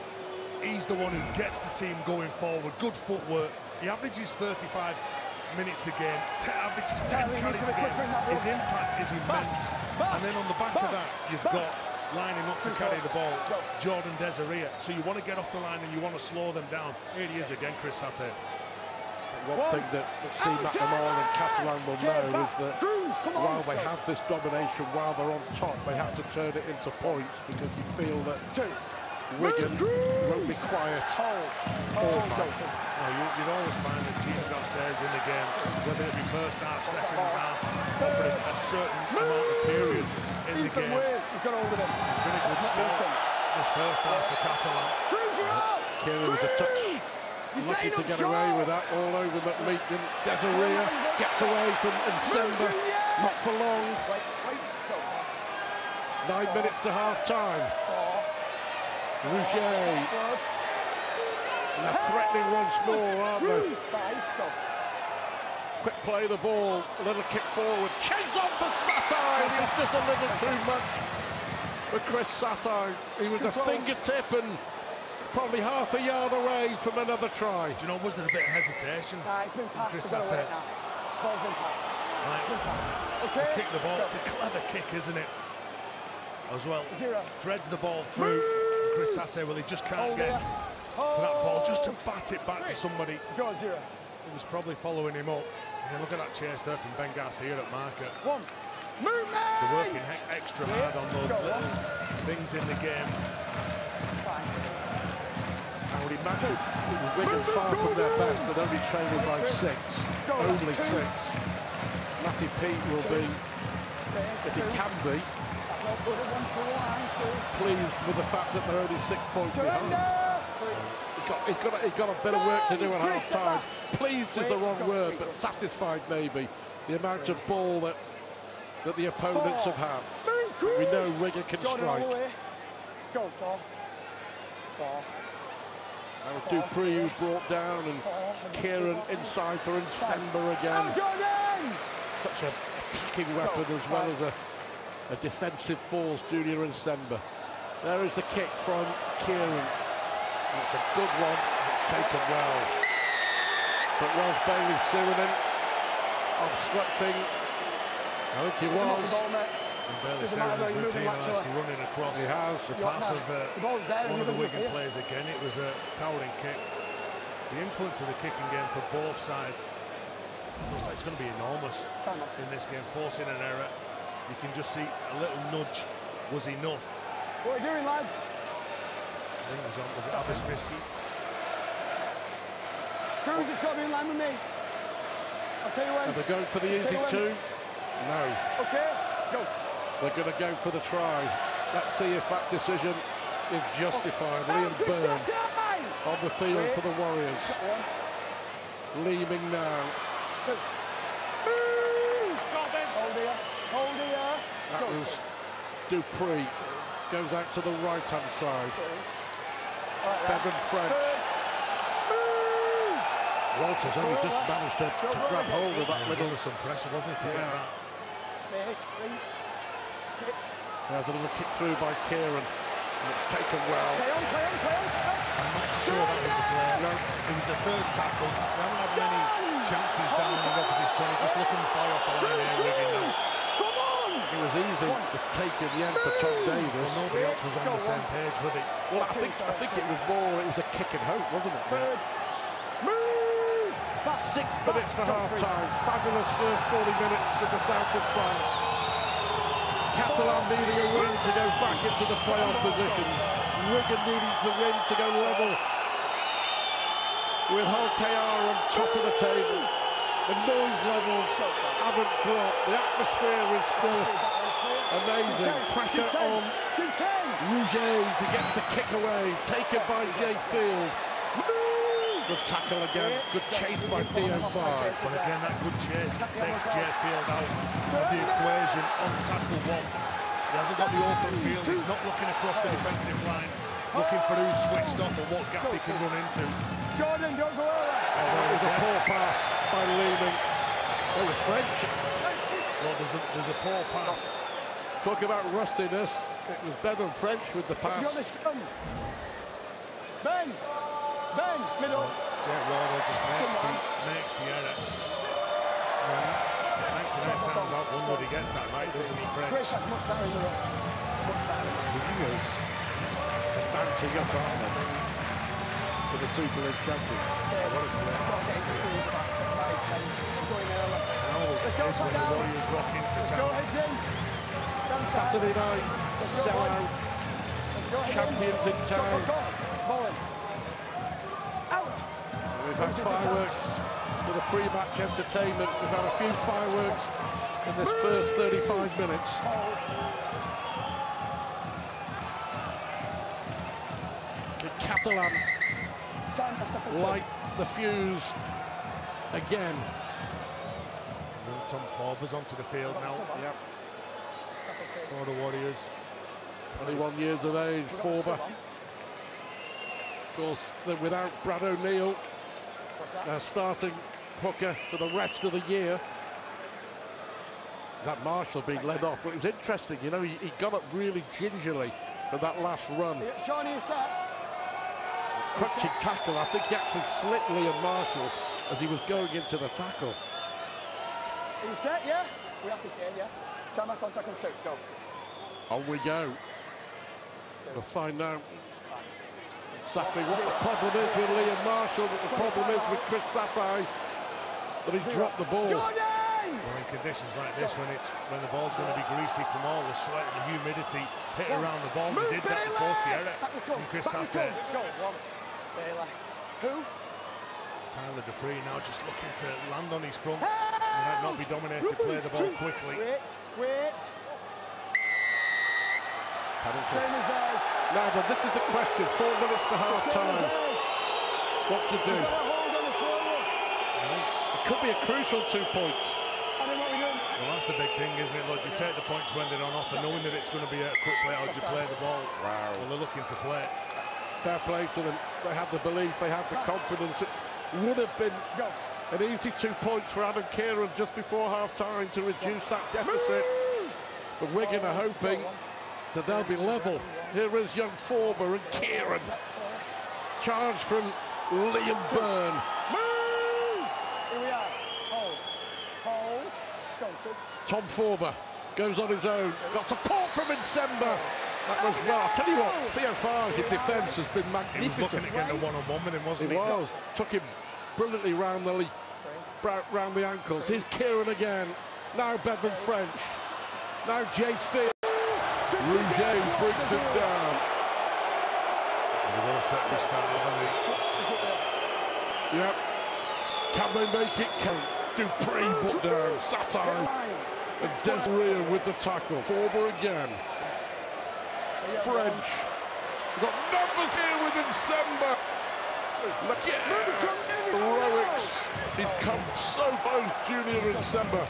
he's the one who gets the team going forward. Good footwork. He averages 35 minutes a game, averages 10 carries a game. He his impact is immense. And then on the back of that, you've got lining up to carry the ball, Jordan Desiree. So you want to get off the line and you want to slow them down. Here he is again, Chris Sate. One thing that Steve McNamara and Catalan will know is that while they have this domination, while they're on top, they have to turn it into points, because you feel that Wigan won't be quiet all night. You'd always find that teams have says in the game, whether it be first half, second half, offering a certain amount of period in the game. It's been a good sport this first half for Catalan. Kieran was a touch lucky to get away with that, all over McMeekin. Desiree gets away from Nsemba, not for long. 9 minutes to half-time. Rouget. And they're threatening once more, aren't they? Quick play of the ball, a little kick forward. Chase on for Satay! It's just a little too much for Chris Satay. He was a fingertip and probably half a yard away from another try. Do you know, was there a bit of hesitation? It's been passed. Chris Satay. Ball's been passed. Right. Okay. Kick the ball. It's a clever kick, isn't it? As well. Threads the ball through. And Chris Satay, well, he just can't get to that ball, just to bat it back to somebody. Go, Zero. He was probably following him up. And look at that chase there from Ben Garcia at marker. They're working extra hard on those little things in the game. I would imagine Wigan far from their best and only trailing by 6. Only 6. Matty Pete will be, if he can be, pleased with the fact that they're only 6 points behind. He's got a bit of work to do at half-time. Pleased is the wrong word, but satisfied maybe. The amount of ball that the opponents have had. We know Wigan can strike. Go, 4. That was Dupree who brought down, and Kieran inside for Nsemba again. Such an attacking weapon as well as a defensive force, Junior Nsemba. There is the kick from Kieran. It's a good one, it's taken well. But was Bailey Surinam obstructing? I think he was. And Bailey Surinam's been penalised for running across the path of one of the Wigan players again. It was a towering kick. The influence of the kicking game for both sides looks like it's going to be enormous in this game, forcing an error. You can just see a little nudge was enough. What are you doing, lads? I think it was it Abbas Miski? Cruz has got to be in line with me. I'll tell you when. Are they going for the easy 2? No. Okay, go. They're going to go for the try. Let's see if that decision is justified. Liam Byrne on the field for the Warriors. Leeming now. Hold here. That was Dupree. Goes out to the right-hand side. Bevan French. Walters only just managed to grab hold of that little... Some pressure, wasn't it, to get that? There's a little kick through by Kieran. And it's taken well. I'm not so sure that was the play. No. It was the third tackle. They haven't had many chances down in the opposition, just looking to fly off the line here, Wigan now. It was easy to take in the end for Tom Davis. Well, nobody else was on the same page with it. Well, I think it was a kick and hope, wasn't it? Yeah. 6 minutes to half-time. Fabulous first 40 minutes in the south of France. Catalan needing a win to go back into the playoff positions. Wigan needing to win to go level with Hull KR on top of the table. The noise levels haven't dropped. The atmosphere is still amazing. Pressure on Rouget to get the kick away. Taken by Jay Field. Good tackle again. Good chase by DO5. But again, that good chase takes Jay Field out of the equation on tackle 1. He hasn't got the open field. He's not looking across the defensive line, looking for who's switched off and what gap he can run into. Jordan, don't go over. It was a poor pass by Leeming. It was French. Well, there's a poor pass. Talk about rustiness. It was Bevan French with the pass. Ben, middle. Jet Warner just makes the error. 99 times out, one would he he gets that right, doesn't he, Fred? Chris, that's much better in the rock. Much better. The Wingers are bouncing up, aren't they, for the Super League champion. Yeah, what a great experience about his 10s. Going early. Let's go, when the Warriors rock into town. Let's go, heads in. Saturday night, sellout, champions in town. Out. We've had fireworks for the pre-match entertainment. We've had a few fireworks in this first 35 minutes. The Catalan light the fuse again. Tom Forber's onto the field now. Yep. For the Warriors. 21 years of age, Forber. Of course, they're without Brad O'Neill, starting hooker for the rest of the year. That Marshall being led off. Well, it was interesting, you know, he got up really gingerly for that last run. Crunching tackle. I think he actually slipped Liam Marshall as he was going into the tackle. Are you set, yeah? We're happy, Kane, yeah? Time out, contact on 2, go. On we go. We'll find out exactly what the problem is with Liam Marshall, what the problem is with Chris Satai, that he's dropped the ball. Well, in conditions like this, when the ball's going to be greasy from all the sweat and the humidity hit around the ball, he did that to force the error from Chris Satai. Who? Tyler Dupree now just looking to land on his front and not be dominated to play the ball quickly. Wait. Penalty. Same as theirs. Now, but this is the question. 4 minutes to half time. What to do? It could be a crucial 2 points. Well, that's the big thing, isn't it? Look, you take the points when they're on offer, knowing that it's going to be a quick play. How do you play the ball? Wow. Well, they're looking to play. Fair play to them. They had the belief, they had the confidence. It would have been an easy 2 points for Adam Kieran just before half time to reduce that deficit. But Wigan are hoping that they'll be level. Here is young Forber and Kieran. Charge from Liam Byrne. Here we are. Hold. Go to. Tom Forber goes on his own. Got support from Nsemba. That was, well, I'll tell you what, Theo Farge's defence has been magnificent. He was looking at getting a one-on-one with him, wasn't he? He was. Took him brilliantly round the ankles. Here's Kieran again. Now Bevan French. Now Jay Field. Rouget brings him down. They've got to set this start, haven't they? Yep. Can they make it count? Dupree put down. Satai and Desiree with the tackle. Forber again. French. We've got numbers here with Nsemba. Heroics. He's come so close, Junior Nsemba.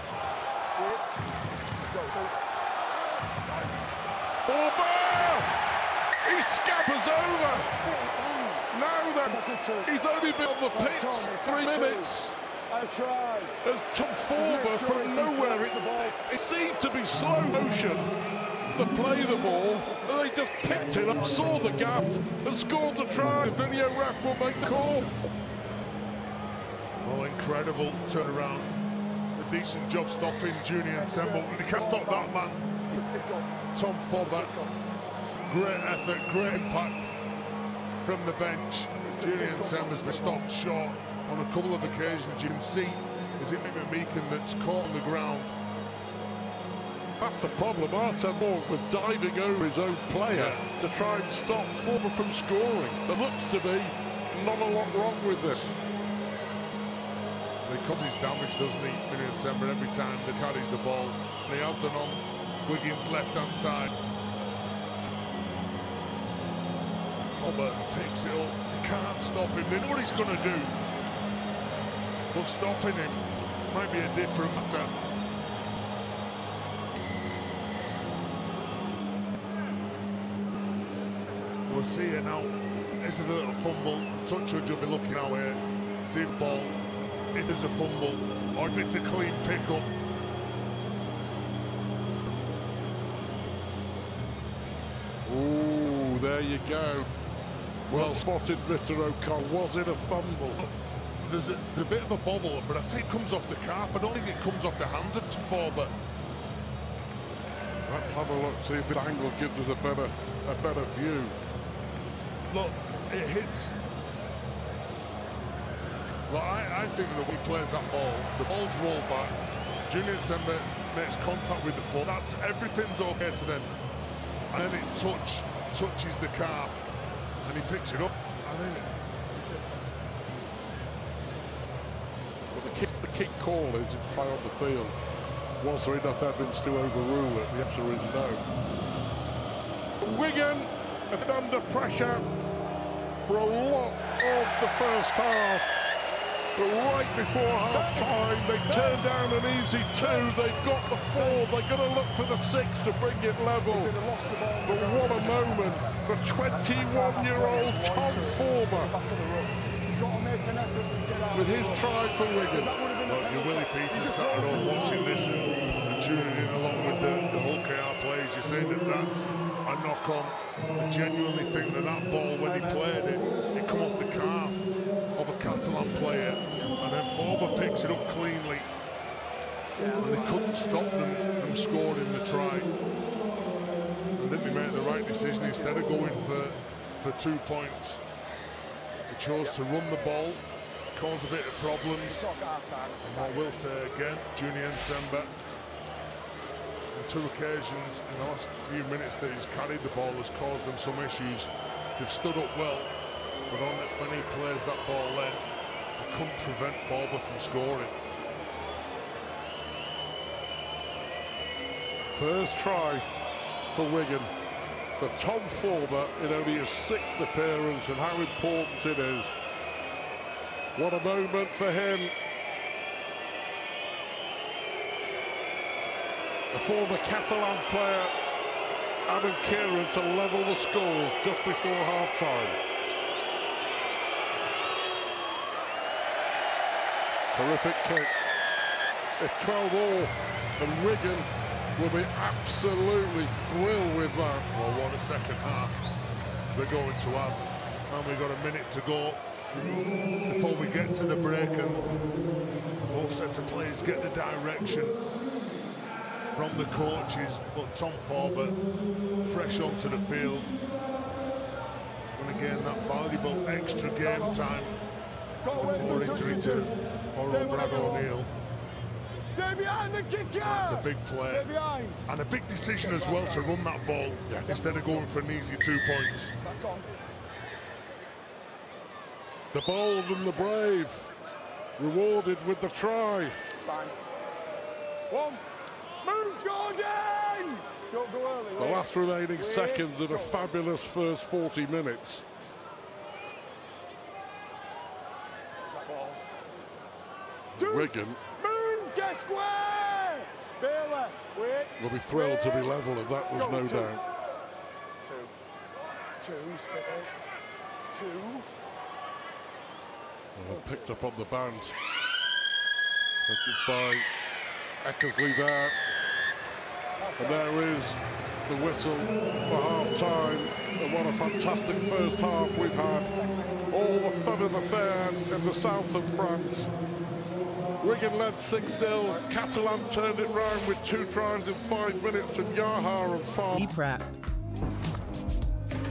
Forber! He scampers over. Now then, he's only been on the pitch 3 minutes. As Tom Forber from nowhere, it seemed to be slow motion to play the ball, and they just picked it up, saw the gap, and scored the try. The video ref will make the call. Well, incredible turnaround. A decent job stopping Junior Nsemba. They can't stop that man. Tom Forber. Great effort, great impact from the bench. Junior Nsemba's been stopped short on a couple of occasions. You can see, is it Meekin that's caught on the ground? That's the problem. Arsene Moore was diving over his own player to try and stop Forber from scoring. There looks to be not a lot wrong with this. Because he's damaged, doesn't he, Junior Nsemba, every time that carries the ball. And he has done on Wiggins' left-hand side. Forber picks it up. They can't stop him. They know what he's going to do. But stopping him might be a different matter. We'll see it now. Is it a little fumble? The touch judge will be looking out here. See if ball, if there's a fumble, or if it's a clean pick-up. Ooh, there you go. Well spotted, Mr. O'Connell. Was it a fumble? There's a bit of a bobble, but I think it comes off the calf. I don't think it comes off the hands of Forber. have a look, see if this angle gives us a better view. Look, it hits. Well, I think that when he plays that ball, the ball's rolled back. Junior Nsembe makes contact with the foot. That's everything's okay to them. And then it touches the calf, and he picks it up. I think. Well, the key call is in play on the field. Was there enough evidence to overrule it? The answer is no. Wigan have been under pressure for a lot of the first half. But right before half-time, they turned down an easy 2. They've got the 4. They're going to look for the 6 to bring it level. But what a moment for 21-year-old Tom Former with his try for Wigan. Look, you're Willie Peters sat at home watching this and tuning in along with the whole KR plays. You're saying that that's a knock-on. I genuinely think that ball, when he played it, it come off the calf of a Catalan player, and then Forber picks it up cleanly, and they couldn't stop them from scoring the try. And then they made the right decision. Instead of going for 2 points, they chose to run the ball, cause a bit of problems. And I will say again, Junior Nsembe, on 2 occasions in the last few minutes that he's carried the ball, has caused them some issues. They've stood up well, but when he plays that ball then, they couldn't prevent Forber from scoring. First try for Wigan for Tom Forber in only his 6th appearance, and how important it is. What a moment for him. The former Catalan player, Adam Kieran, to level the scores just before half-time. Terrific kick. It's 12-all, and Wigan will be absolutely thrilled with that. Well, what a second half we're going to have. And we've got a minute to go before we get to the break, and both sets of players get the direction from the coaches. But Tom Forber fresh onto the field, and again that valuable extra game time. The poor injury to poor old Brad O'Neill. Stay behind the kicker! That's a big play. And a big decision as well to run that ball instead of going for an easy 2 points. The bold and the brave rewarded with the try. Fine. 1. Move, Jordan! Don't go early. The last remaining seconds of a fabulous first 40 minutes. Wigan Get square! Baylor, wait. will be thrilled to be level, and that was no doubt. 2 space. 2. Well, picked up on the bounce. That's by Eckersley there. And there is the whistle for half-time. And what a fantastic first half we've had. All the fun of the fair in the south of France. Wigan led 6-0. Catalan turned it round with 2 tries in 5 minutes, and Yahar and Farr. Prep.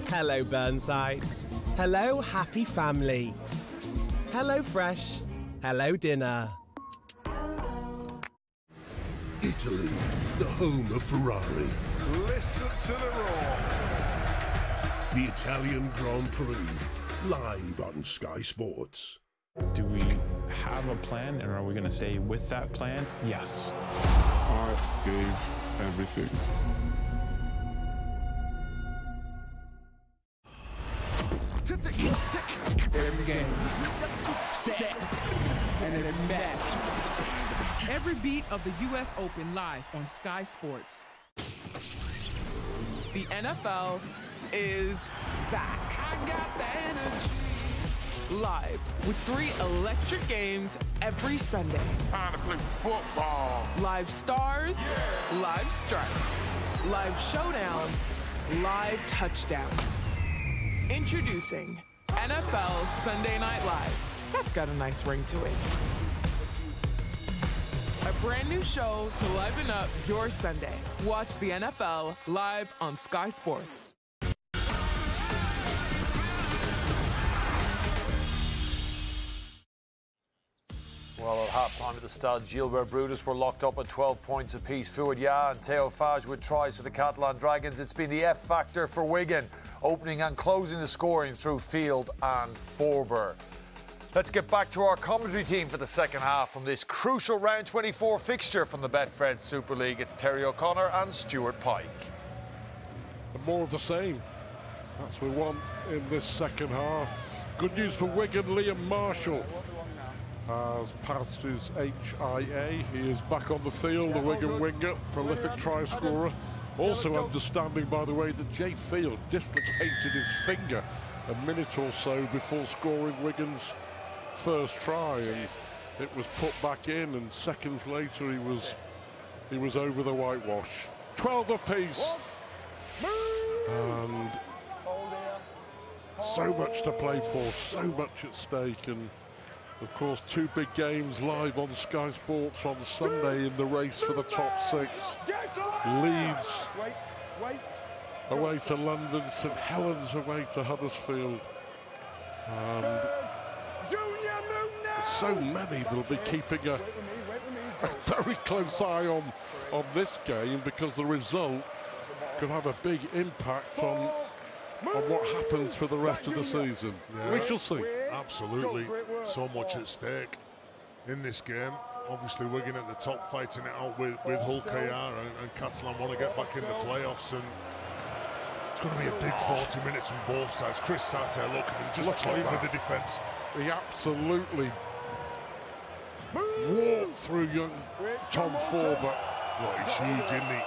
Hello, Burnsides. Hello, happy family. Hello, fresh. Hello, dinner. Italy, the home of Ferrari. Listen to the roar. The Italian Grand Prix, live on Sky Sports. Do we have a plan, and are we going to stay with that plan? Yes. I gave everything. Every game, set, and then match. Every beat of the U.S. Open live on Sky Sports. The NFL is back. I got the energy. Live with 3 electric games every Sunday. Time to play football. Live stars, live strikes, live showdowns, live touchdowns. Introducing NFL Sunday Night Live. That's got a nice ring to it. A brand new show to liven up your Sunday. Watch the NFL live on Sky Sports. Well, at half-time at the Stade, Gilbert Brutus were locked up at 12 points apiece. Fouad Ya and Theo Fage with tries for the Catalan Dragons. It's been the F factor for Wigan, opening and closing the scoring through Field and Forber. Let's get back to our commentary team for the second half from this crucial round 24 fixture from the Betfred Super League. It's Terry O'Connor and Stuart Pike. And more of the same. That's what we want in this second half. Good news for Wigan, Liam Marshall has passed his HIA. He is back on the field, the Wigan winger, prolific try scorer. Also understanding, by the way, that Jay Field dislocated his finger a minute or so before scoring Wigan's first try, and it was put back in, and seconds later he was over the whitewash. 12 apiece, and so much to play for, so much at stake, and of course, two big games live on Sky Sports on Sunday in the race for the top six. Leeds away to London, St Helens away to Huddersfield. And there's so many that'll be keeping a very close eye on this game, because the result could have a big impact on what happens for the rest of the season. Yeah. We shall see. Absolutely, so much at stake in this game. Obviously, Wigan at the top, fighting it out with Hull KR, and Catalan want to get back in the playoffs, and it's going to be a big 40 minutes from both sides. Chris Sate, look at him, just toying with the defence. He absolutely walked through young Tom Forber. Look, he's huge, isn't he?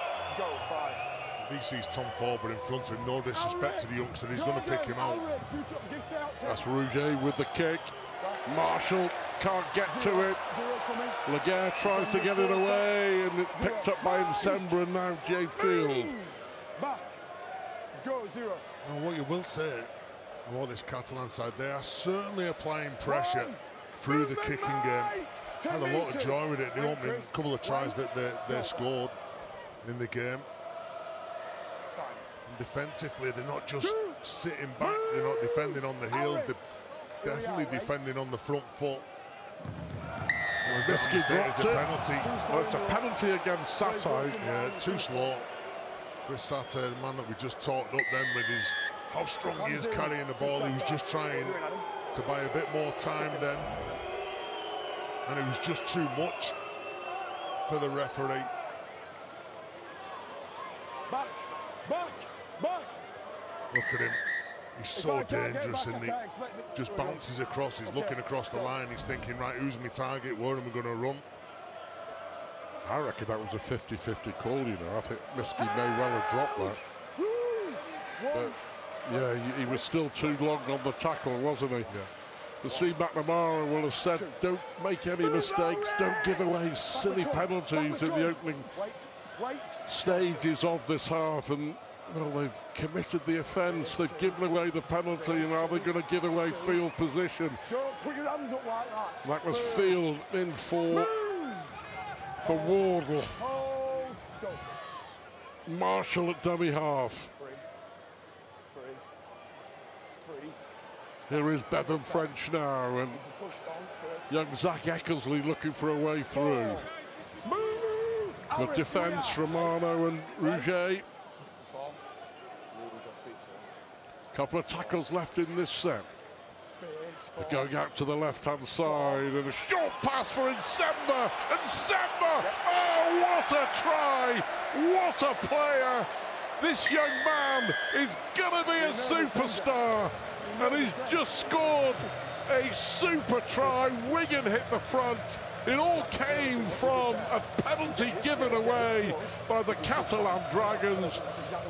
He sees Tom Forber in front of him, no disrespect to the youngster, he's going to pick him out. That's Rouget with the kick. Marshall can't get to it. Laguerre tries to get it away, and it's picked up by Nsemba, and now Jay Field. Well, what you will say about this Catalan side, they are certainly applying pressure through the kicking game. Had a lot of joy with it in the opening couple of tries that they scored in the game. Defensively, they're not just sitting back, they're not defending on the heels, they're definitely defending on the front foot. This is a penalty. Well, it's a penalty against Satay. Yeah, too slow. Chris Satay, the man that we just talked up then with his how strong he is carrying the ball, he was just trying to buy a bit more time then, and it was just too much for the referee. Look at him, he's so dangerous, and he just bounces across, he's looking across the line, he's thinking, right, who's my target, where am I going to run? I reckon that was a 50-50 call, you know. I think Miski may well have dropped that. But, yeah, he was still too long on the tackle, wasn't he? Yeah. The C. McNamara will have said, don't make any mistakes, don't give away silly penalties in the opening stages of this half, and well, they've committed the offence, they've given away the penalty, and now they're going to give away field position. That was Field in for Wardle. Marshall at dummy half. Here is Bevan French now, and young Zach Eckersley looking for a way through. Good defence from Arno and Rouget. Couple of tackles left in this set. They're going out to the left-hand side, and a short pass for Nsemba. Nsemba! Oh, what a try! What a player! This young man is going to be a superstar, and he's just scored a super try. Wigan hit the front. It all came from a penalty given away by the Catalan Dragons,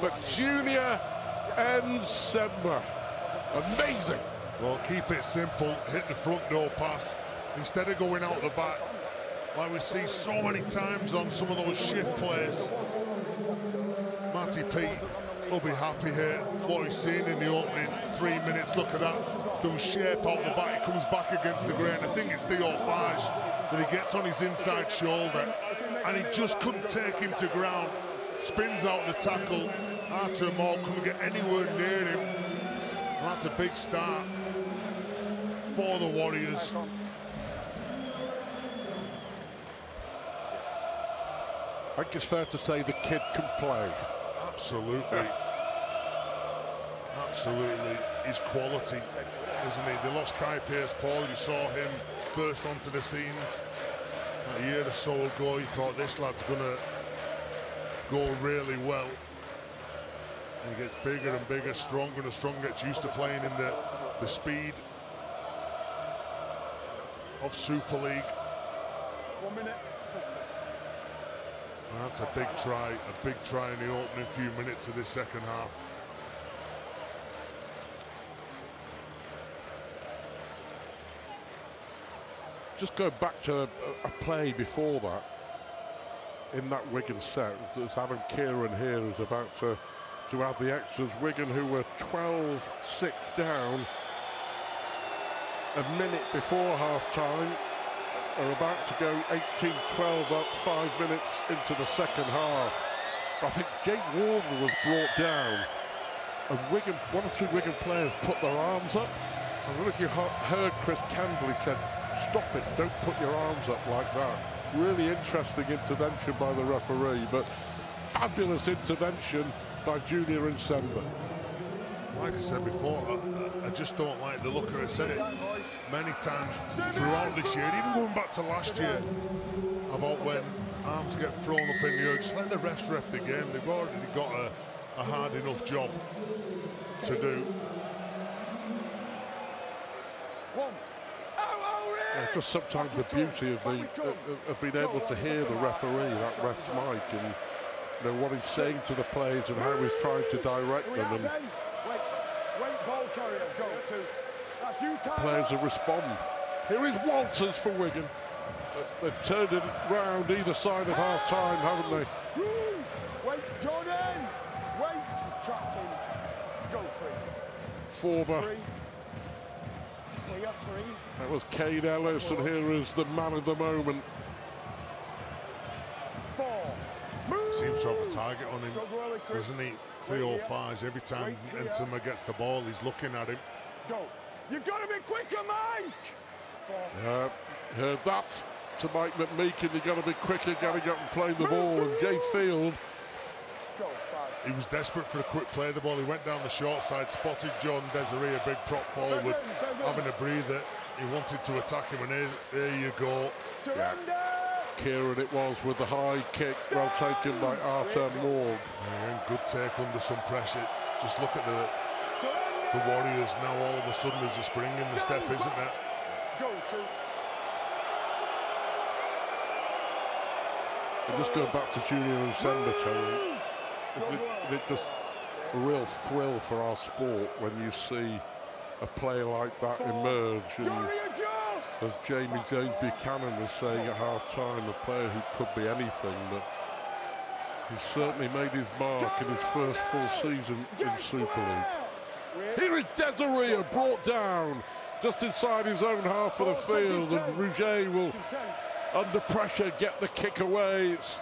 but Junior Nsemba, amazing. Well, keep it simple, hit the front door pass instead of going out the back, like we see so many times on some of those shift plays. Matty P will be happy here, what he's seen in the opening 3 minutes. Look at that, those shape out the back, he comes back against the grain. I think it's Theo Fage that he gets on his inside shoulder, and he just couldn't take him to ground. Spins out the tackle. Arthur Moore couldn't get anywhere near him. And that's a big start for the Warriors. I think it's fair to say the kid can play. Absolutely. Absolutely. He's quality, isn't he? They lost Kai Pearce-Paul. You saw him burst onto the scenes a year or so ago. You thought this lad's going to go really well. And he gets bigger and bigger, stronger and stronger, gets used to playing in the speed of Super League. 1 minute. That's a big try in the opening few minutes of this second half. Just go back to a play before that, in that Wigan set. It's Adam Kieran here who's about to add the extras. Wigan, who were 12-6 down a minute before half-time, are about to go 18-12 up 5 minutes into the second half. I think Jake Warden was brought down, and Wigan, one or two Wigan players put their arms up. I don't know if you heard Chris Campbell, he said, stop it, don't put your arms up like that. Really interesting intervention by the referee, but fabulous intervention by Junior Nsemba. Like I said before, I just don't like the look of it. I said it many times throughout this year, even going back to last year, about when arms get thrown up in the air. Just let the refs ref the game. They've already got a hard enough job to do. Just sometimes the beauty of being able to hear the referee, that ref's mic, and you know what he's saying to the players and how he's trying to direct them. And wait, ball carrier, go to. That's you, Tyler. Players will respond. Here is Walters for Wigan. They've turned it round either side of half-time, haven't they? Wait, Jordan! Wait, he's trapped in. Go free. Former. Free. Clear, free. That was Kane Ellis, and here is the man of the moment. Seems to have a target on him, doesn't he? 305. Every time Nsemba gets the ball, he's looking at him. Go. You've got to be quicker, Mike! Heard that to Mike McMeekin. You've got to be quicker, getting up and playing the ball. And Jay Field. He was desperate for a quick play of the ball. He went down the short side, spotted John Desiree, a big prop forward, having a breather. He wanted to attack him, and there you go. Kieran it was with the high kick, well taken by Arthur Moore. And good take under some pressure. Just look at the Warriors now. All of a sudden there's a spring in the step, isn't there? And just go back to Junior Nsemba, Tony. It's just a real thrill for our sport when you see a player like that emerge, and as Jamie Jones Buchanan was saying at half-time, a player who could be anything, but he certainly made his mark in his first full season in Super League. Here is Desiree brought down just inside his own half of the field, and Rouget will, under pressure, get the kick away. It's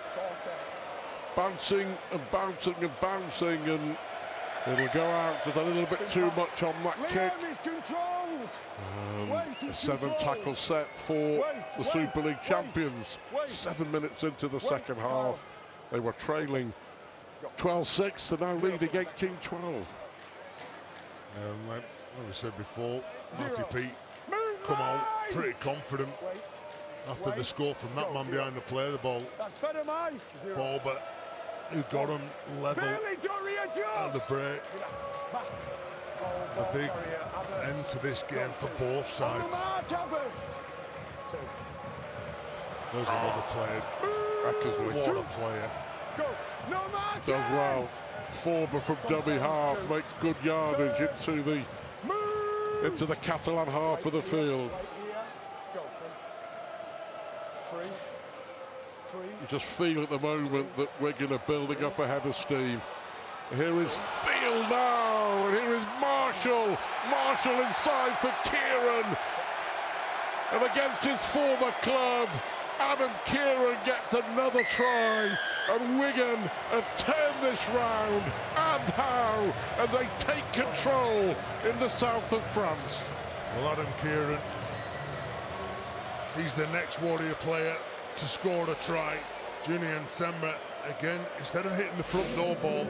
bouncing and bouncing and bouncing, and it'll go out just a little bit too much on that kick. A 7-tackle set for the Super League champions. 7 minutes into the second half. They were trailing 12-6, they're now leading 18-12. Like we said before, Matty Pete come out pretty confident after the score from that man behind the play, the ball fall, but who got him level at the break. A big end to this game for both sides. There's another player. What a player. Does well. Former from dummy half, makes good yardage into the Catalan half of the field. You just feel at the moment that Wigan are building up a head of steam. Here is Field now, and here is Marshall. Marshall inside for Kieran. And against his former club, Adam Kieran gets another try, and Wigan have turned this round, and how, and they take control in the south of France. Well, Adam Kieran, he's the next Warrior player to score a try. Junior Nsemba, again, instead of hitting the front door ball,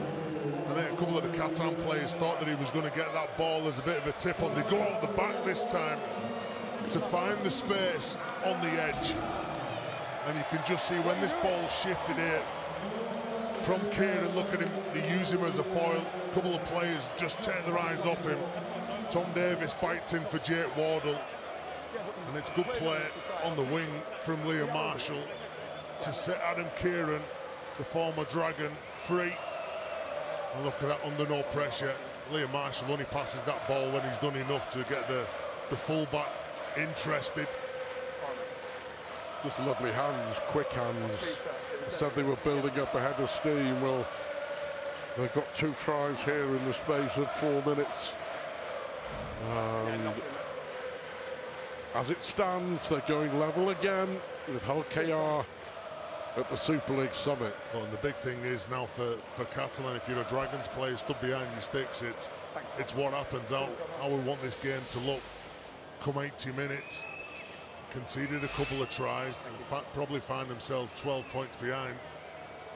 I think a couple of the Catalan players thought that he was going to get that ball as a bit of a tip on. They go out the back this time to find the space on the edge. And you can just see when this ball shifted here from Kieran, look at him, they use him as a foil. A couple of players just take their eyes off him. Tom Davis bites in for Jake Wardle. And it's good play on the wing from Liam Marshall to set Adam Kieran, the former Dragon, free. And look at that, under no pressure. Liam Marshall only passes that ball when he's done enough to get the fullback interested. Just lovely hands, quick hands. They said they were building up a head of steam. Well, they've got 2 tries here in the space of 4 minutes. And as it stands, they're going level again with Hull KR at the Super League summit. Well, and the big thing is now for Catalan, if you're a Dragons player stood behind your sticks, it's what happens, how we want this game to look come 80 minutes. Conceded a couple of tries, probably find themselves 12 points behind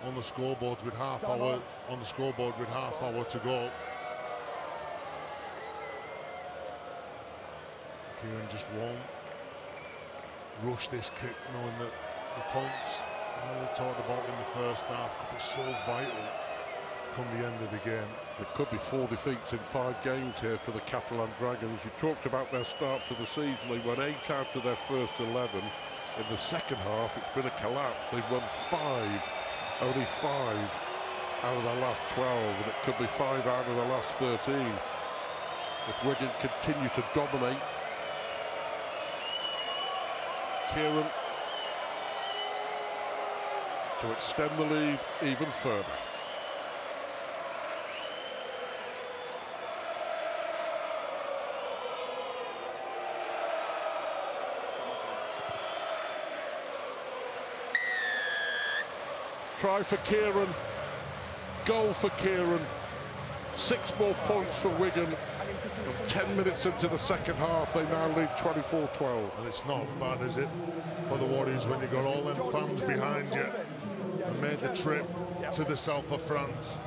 on the scoreboard with half hour to go. Kieran just won't rush this kick, knowing that the points we talked about in the first half could be so vital come the end of the game. There could be 4 defeats in 5 games here for the Catalan Dragons. You talked about their start to the season. They won 8 out of their first 11. In the second half, it's been a collapse. They've won 5, only 5 out of their last 12, and it could be 5 out of the last 13. If Wigan continue to dominate, Kieran to extend the lead even further. Try for Kieran, goal for Kieran, 6 more points for Wigan. And 10 minutes into the second half, they now lead 24-12. And it's not bad, is it, for the Warriors when you got all them fans behind you and made the trip to the south of France.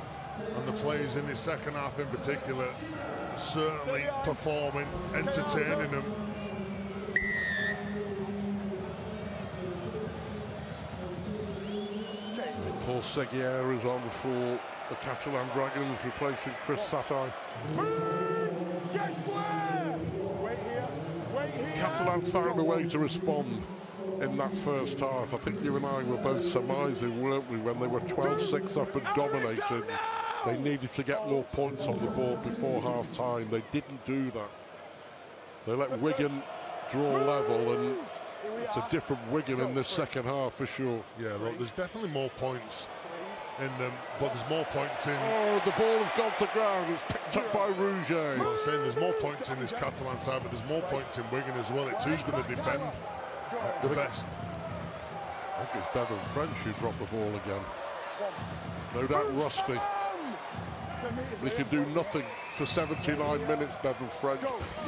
And the players in the second half in particular certainly performing, entertaining them. Paul Seguier is on for the Catalan Dragons, replacing Chris Satai. Catalan found a way to respond in that first half. I think you and I were both surmising, weren't we, when they were 12-6 up and dominated. They needed to get more points on the board before half-time. They didn't do that. They let Wigan draw level, and it's a different Wigan in this second half for sure. Yeah, look, there's definitely more points in them, but there's more points in... Oh, the ball has gone to ground. It's picked up by Rouget. I'm saying there's more points in this Catalan side, but there's more points in Wigan as well. It's who's going to defend the best. I think it's Bevan French who dropped the ball again. No doubt rusty. He can do nothing for 79 minutes, Bevan French.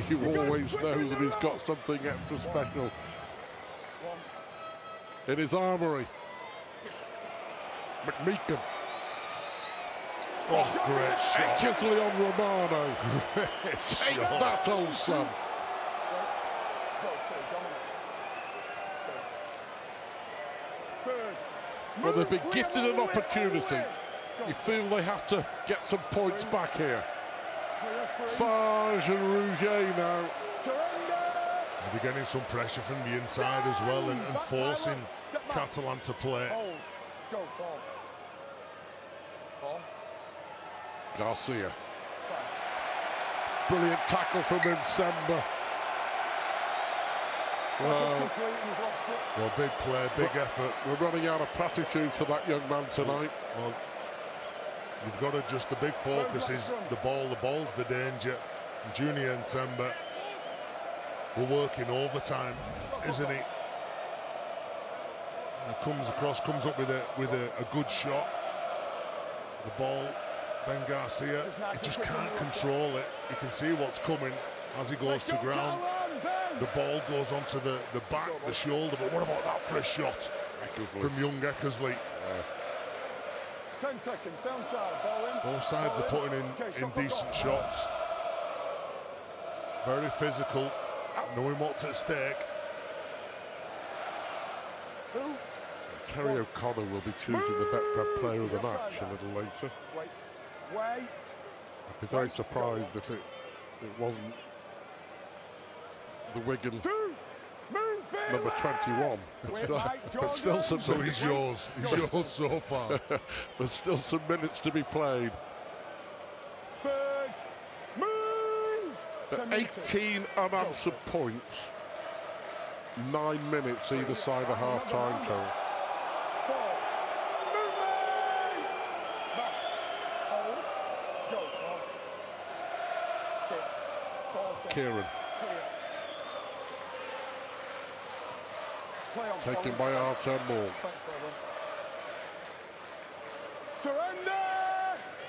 You always know that he's got something extra special in his armoury. McMeekan. Oh, great shot. Kisley on Romano. Take shot. that, old son. Well, they've been gifted an opportunity. You feel they have to get some points back here. Fage and Rouget now. They're getting some pressure from the inside as well, and forcing Catalan to play. Garcia. Brilliant tackle from Nsemba. Well, big play, big effort. We're running out of platitudes for that young man tonight. Well, you've got to just, the big focus is the ball. The ball's the danger. And Junior Nsemba we're working overtime, isn't he? And comes across, comes up with a good shot. The ball, Ben Garcia, he just can't control it. You can see what's coming as he goes to ground. The ball goes onto the back, the shoulder, but what about that for a shot from young Eckersley? 10 seconds, down side, ball in. Both sides are putting in decent shots. Very physical, knowing what's at stake. Terry O'Connor will be choosing the Betfred player of the match a little later. Wait. I'd be very surprised if it wasn't the Wigan number 21. But still some so he's yours so far. There's still some minutes to be played. Third move. 18 unanswered points. 9 minutes either side of half-time, Carol. Movement. Back. Hold. Go. Kieran. Taken by Arthur Moore. Surrender!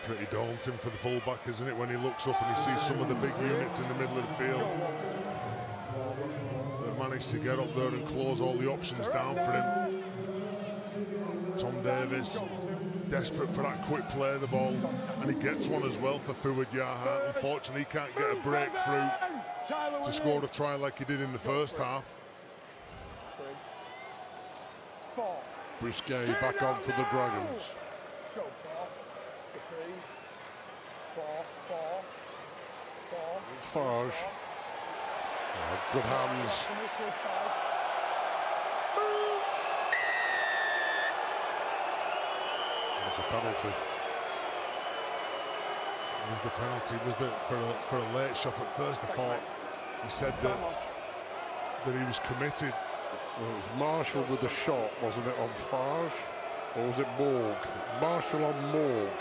Pretty daunting for the fullback, isn't it, when he looks up and he sees some of the big units in the middle of the field. They managed to get up there and close all the options down for him. Tom Davis, desperate for that quick play of the ball, and he gets one as well for Fuad Yaha. Unfortunately, he can't get a breakthrough to score a try like he did in the first half. Brisquet back on for the Dragons. Go 4. Farge. Good hands. That's a penalty. Was the penalty? Was for a late shot at first? I thought he said that he was committed. Well, it was Marshall with the shot, wasn't it, on Farge? Or was it Morg? Marshall on Morg.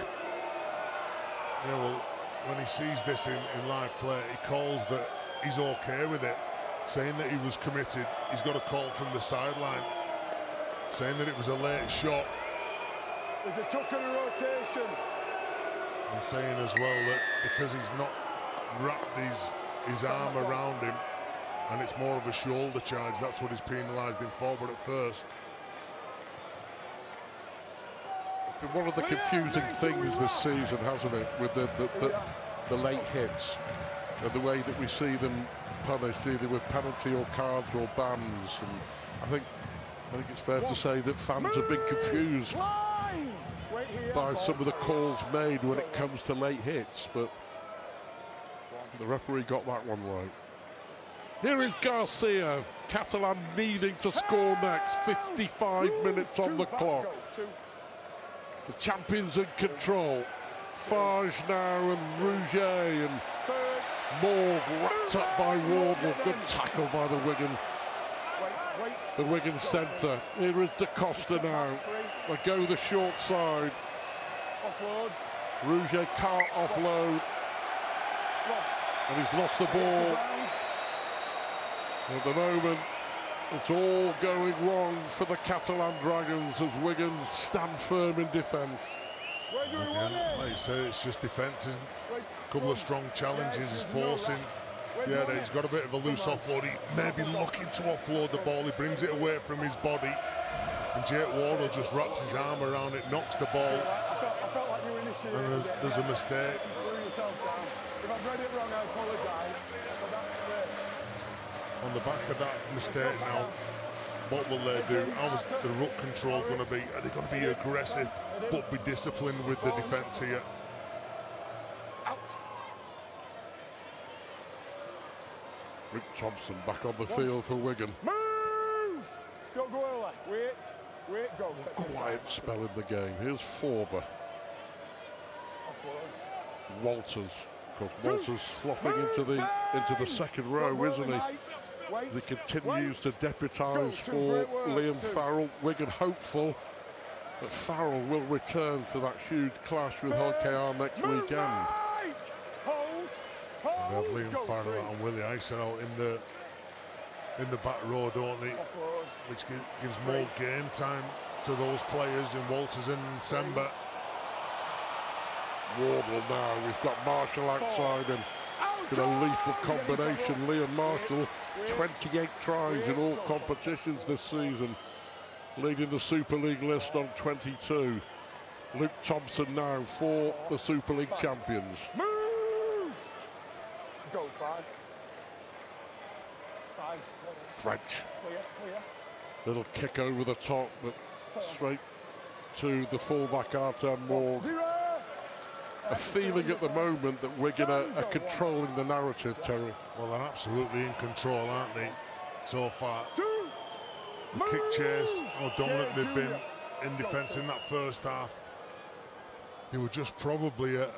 Yeah, well, when he sees this in live play, he calls that he's okay with it, saying that he was committed. He's got a call from the sideline, saying that it was a late shot. There's a tuck and a rotation. And saying as well that because he's not wrapped his arm around him, and it's more of a shoulder charge, that's what he's penalised him for. But at first, it's been one of the confusing things this season, hasn't it, with the late hits and the way that we see them punished, either with penalty or cards or bans. And I think it's fair to say that fans have been confused by some of the calls made when it comes to late hits, but the referee got that one right. Here is Garcia. Catalan needing to score next. 55 minutes on the clock. The champions in control. Farge now and Rouget and Morg wrapped up by Wardle. Good tackle by the Wigan centre. Here is Da Costa now. They go the short side. Rouget can't offload. And he's lost the ball. At the moment, it's all going wrong for the Catalan Dragons as Wigan stand firm in defence. Again, like you say, it's just defence, isn't it? A couple of strong challenges, he's forcing. Yeah, he's got a bit of a loose offload. He may be looking to offload the ball. He brings it away from his body. And Jake Wardle just wraps his arm around it, knocks the ball. And there's a mistake. If I've read it wrong, I apologise. On the back of that mistake now, what will they do? How is the ruck control going to be? Are they going to be aggressive but be disciplined with the defence here? Rick Thompson back on the field for Wigan. Move! Don't go early. Wait, go. Quiet spell in the game. Here's Forber. Walters. Of course, Walters sloughing into the second row, isn't he? He continues to deputise for Liam Farrell. Wigan hopeful that Farrell will return to that huge clash with HKR next weekend. They have Liam Farrell and Willie Iser out in the back row, don't they? Which gives more game time to those players in Walters and Sember. Wardle now, he's got Marshall outside him. In a lethal combination, Liam Marshall, 28 tries in all competitions this season, leading the Super League list on 22. Luke Thompson now for the Super League champions. Move! Go, 5. 5. French. Clear. Little kick over the top, but straight to the fullback Artem Morg. A feeling at the moment that Wigan are controlling the narrative, Terry. Well, they're absolutely in control, aren't they, so far? The kick chase, how dominant they've been in defence in that first half. They were just probably a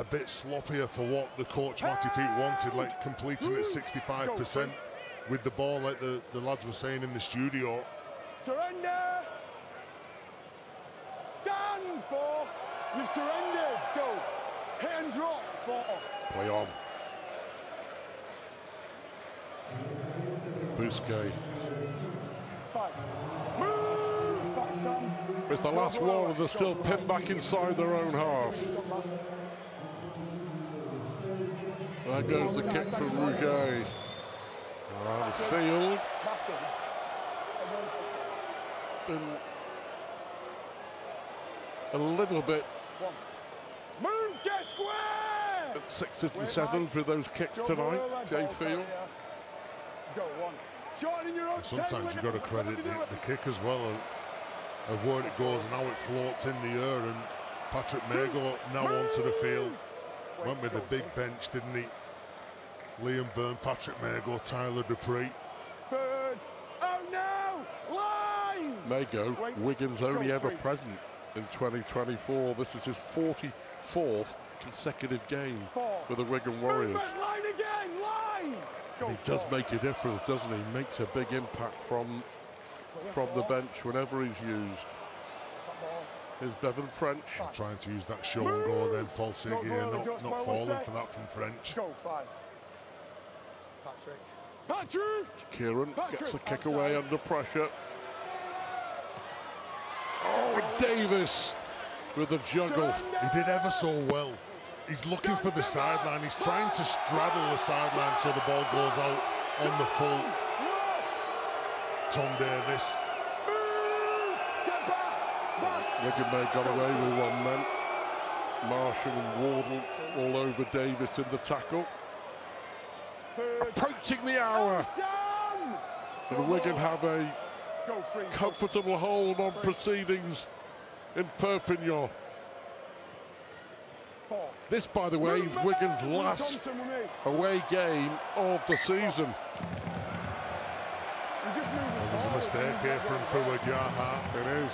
bit sloppier for what the coach Matty Pete wanted, like completing at 65% with the ball, like the lads were saying in the studio. Surrender! Stand for! You've surrendered! Go! Hit and drop! 4. Play on. Bousquet. 5. Move! Back, Sam. It's the last one, and they're still pinned back inside their own half. There goes the kick from Rouget. Around the field. Been a little bit Move, get square! at 6:57 with those kicks tonight, Jay Field. Go, 1. Shot in your own. Sometimes you've got to credit the kick as well of where it goes and how it floats in the air. And Patrick Mago now onto the field. Went with a big bench, didn't he? Liam Byrne, Patrick Mago, Tyler Dupree. 3rd. Oh no! Line! Mago, Wigan's only ever present in 2024. This is his 44th consecutive game for the Wigan Warriors. Line again! Line! He does make a difference, doesn't he? He makes a big impact from the bench whenever he's used. Here's Bevan French. Trying to use that show and go then, Paul Seguier not falling for that from French. Go, 5. Patrick! Kieran gets the kick away under pressure. Oh, Davis with the juggle. He did ever so well. He's looking for the sideline. He's trying to straddle the sideline so the ball goes out on the full. Tom Davis. Wigan may have got away with one man. Marshall and Wardle all over Davis in the tackle. Approaching the hour. And Wigan have a comfortable hold on proceedings in Perpignan. This, by the way, is Wigan's last away game of the season. Well, there's a mistake here from Fuad Yaha. It is.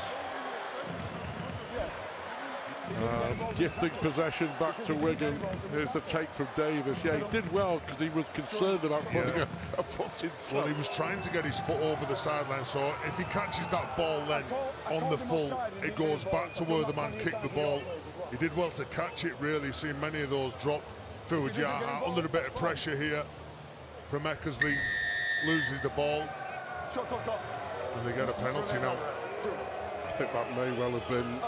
Gifting possession back to Wigan. Here's the take from Davis. Yeah, he did well because he was concerned about putting a foot in. Well, he was trying to get his foot over the sideline, so if he catches that ball then on the full, it goes back to where the man kicked the ball. He did well to catch it, really. You've seen many of those drop. Fuad Yaha under a bit of pressure here from Eckersley, loses the ball. And they get a penalty now. I think that may well have been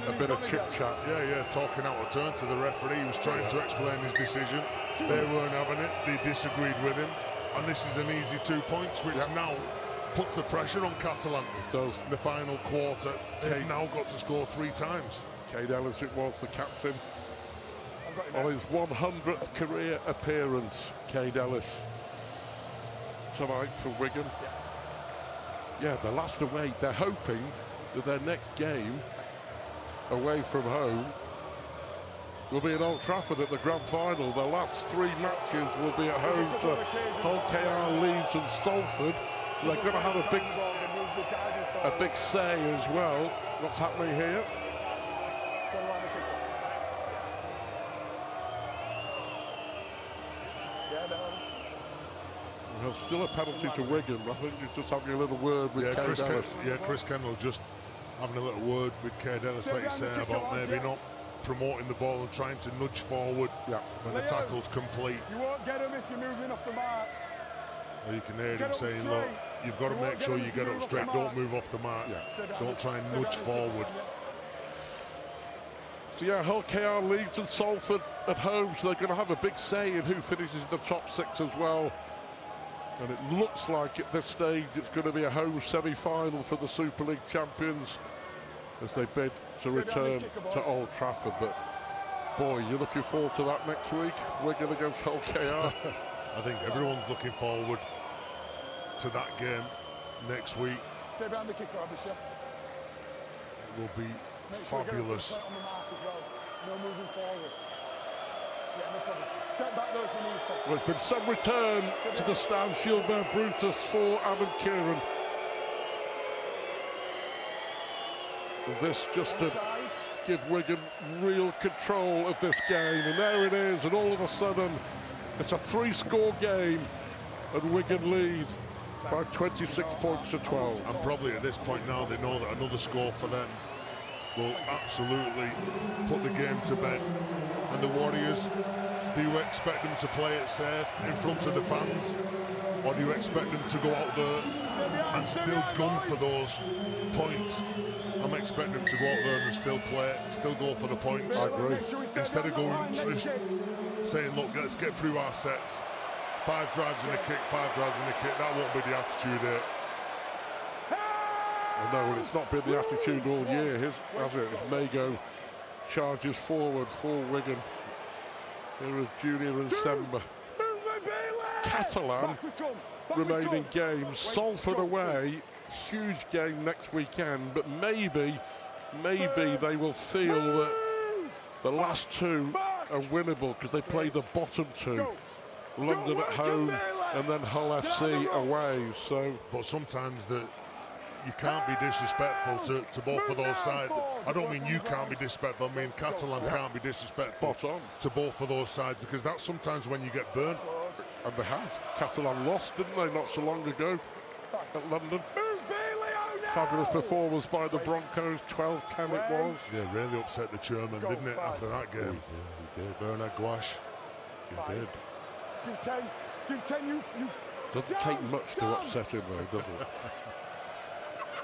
a bit of chit-chat. Yeah, talking out of turn to the referee. He was trying to explain his decision. They weren't having it. They disagreed with him. And this is an easy 2 points, which now puts the pressure on Catalan. It does. In the final quarter, they've now got to score 3 times. Cade Ellis, it was the captain. On his 100th career appearance, Cade Ellis tonight for Wigan. Yeah, the last away. They're hoping that their next game away from home will be at Old Trafford at the grand final. Their last 3 matches will be at home to Hull KR, Leeds and Salford. So they're going to have a big say as well. What's happening here? Well, still a penalty to Wigan. I think he's just having a little word with Cade Ellis. Chris Kendall just having a little word with Cade Ellis, like you say, about maybe not promoting the ball and trying to nudge forward when the tackle's complete. You won't get him if you're moving off the mark. You can hear him saying, look, you've got to make sure you get up straight, don't move off the mark, don't try and nudge forward. So yeah, Hull KR, Leeds and Salford at home, so they're going to have a big say in who finishes in the top 6 as well. And it looks like at this stage it's going to be a home semi-final for the Super League champions as they bid to return to Old Trafford. But boy, you're looking forward to that next week, Wigan against Hull KR. I think everyone's looking forward to that game next week. Stay behind the kicker, Abisha. It will be fabulous. No moving forward. Yeah, no problem. Step back though if you need to. Well, it's been some return to the stand, Gilbert Brutus for Adam Kieran. And this just to give Wigan real control of this game. And there it is, and all of a sudden, it's a 3-score game, and Wigan lead by 26 points to 12. And probably at this point now, they know that another score for them will absolutely put the game to bed. And the Warriors, do you expect them to play it safe in front of the fans, or do you expect them to go out there and still gun for those points? I'm expecting them to go out there and still play it, still go for the points. I agree. Instead of going just saying, look, let's get through our sets. 5 drives and a kick, 5 drives and a kick. That won't be the attitude here. Well, no, it's not been the attitude all year, has it? As Mago charges forward for Wigan. Here is Junior and Semba. Catalan remaining games. Salford away, huge game next weekend, but maybe they will feel that the last 2 are winnable because they play the bottom 2. London at home and then Hull FC away. So, but sometimes you can't be disrespectful to both of those sides. I don't mean you can't be disrespectful, I mean Catalan can't be disrespectful to both of those sides, because that's sometimes when you get burnt. And they have. Catalan lost, didn't they, not so long ago at London. Fabulous performance by the Broncos, 12-10 it was. Yeah, really upset the chairman, didn't it, after that game? He did. Bernard Gouache. He did. Give 10. Give 10. You. Doesn't take much to upset him, though, does it?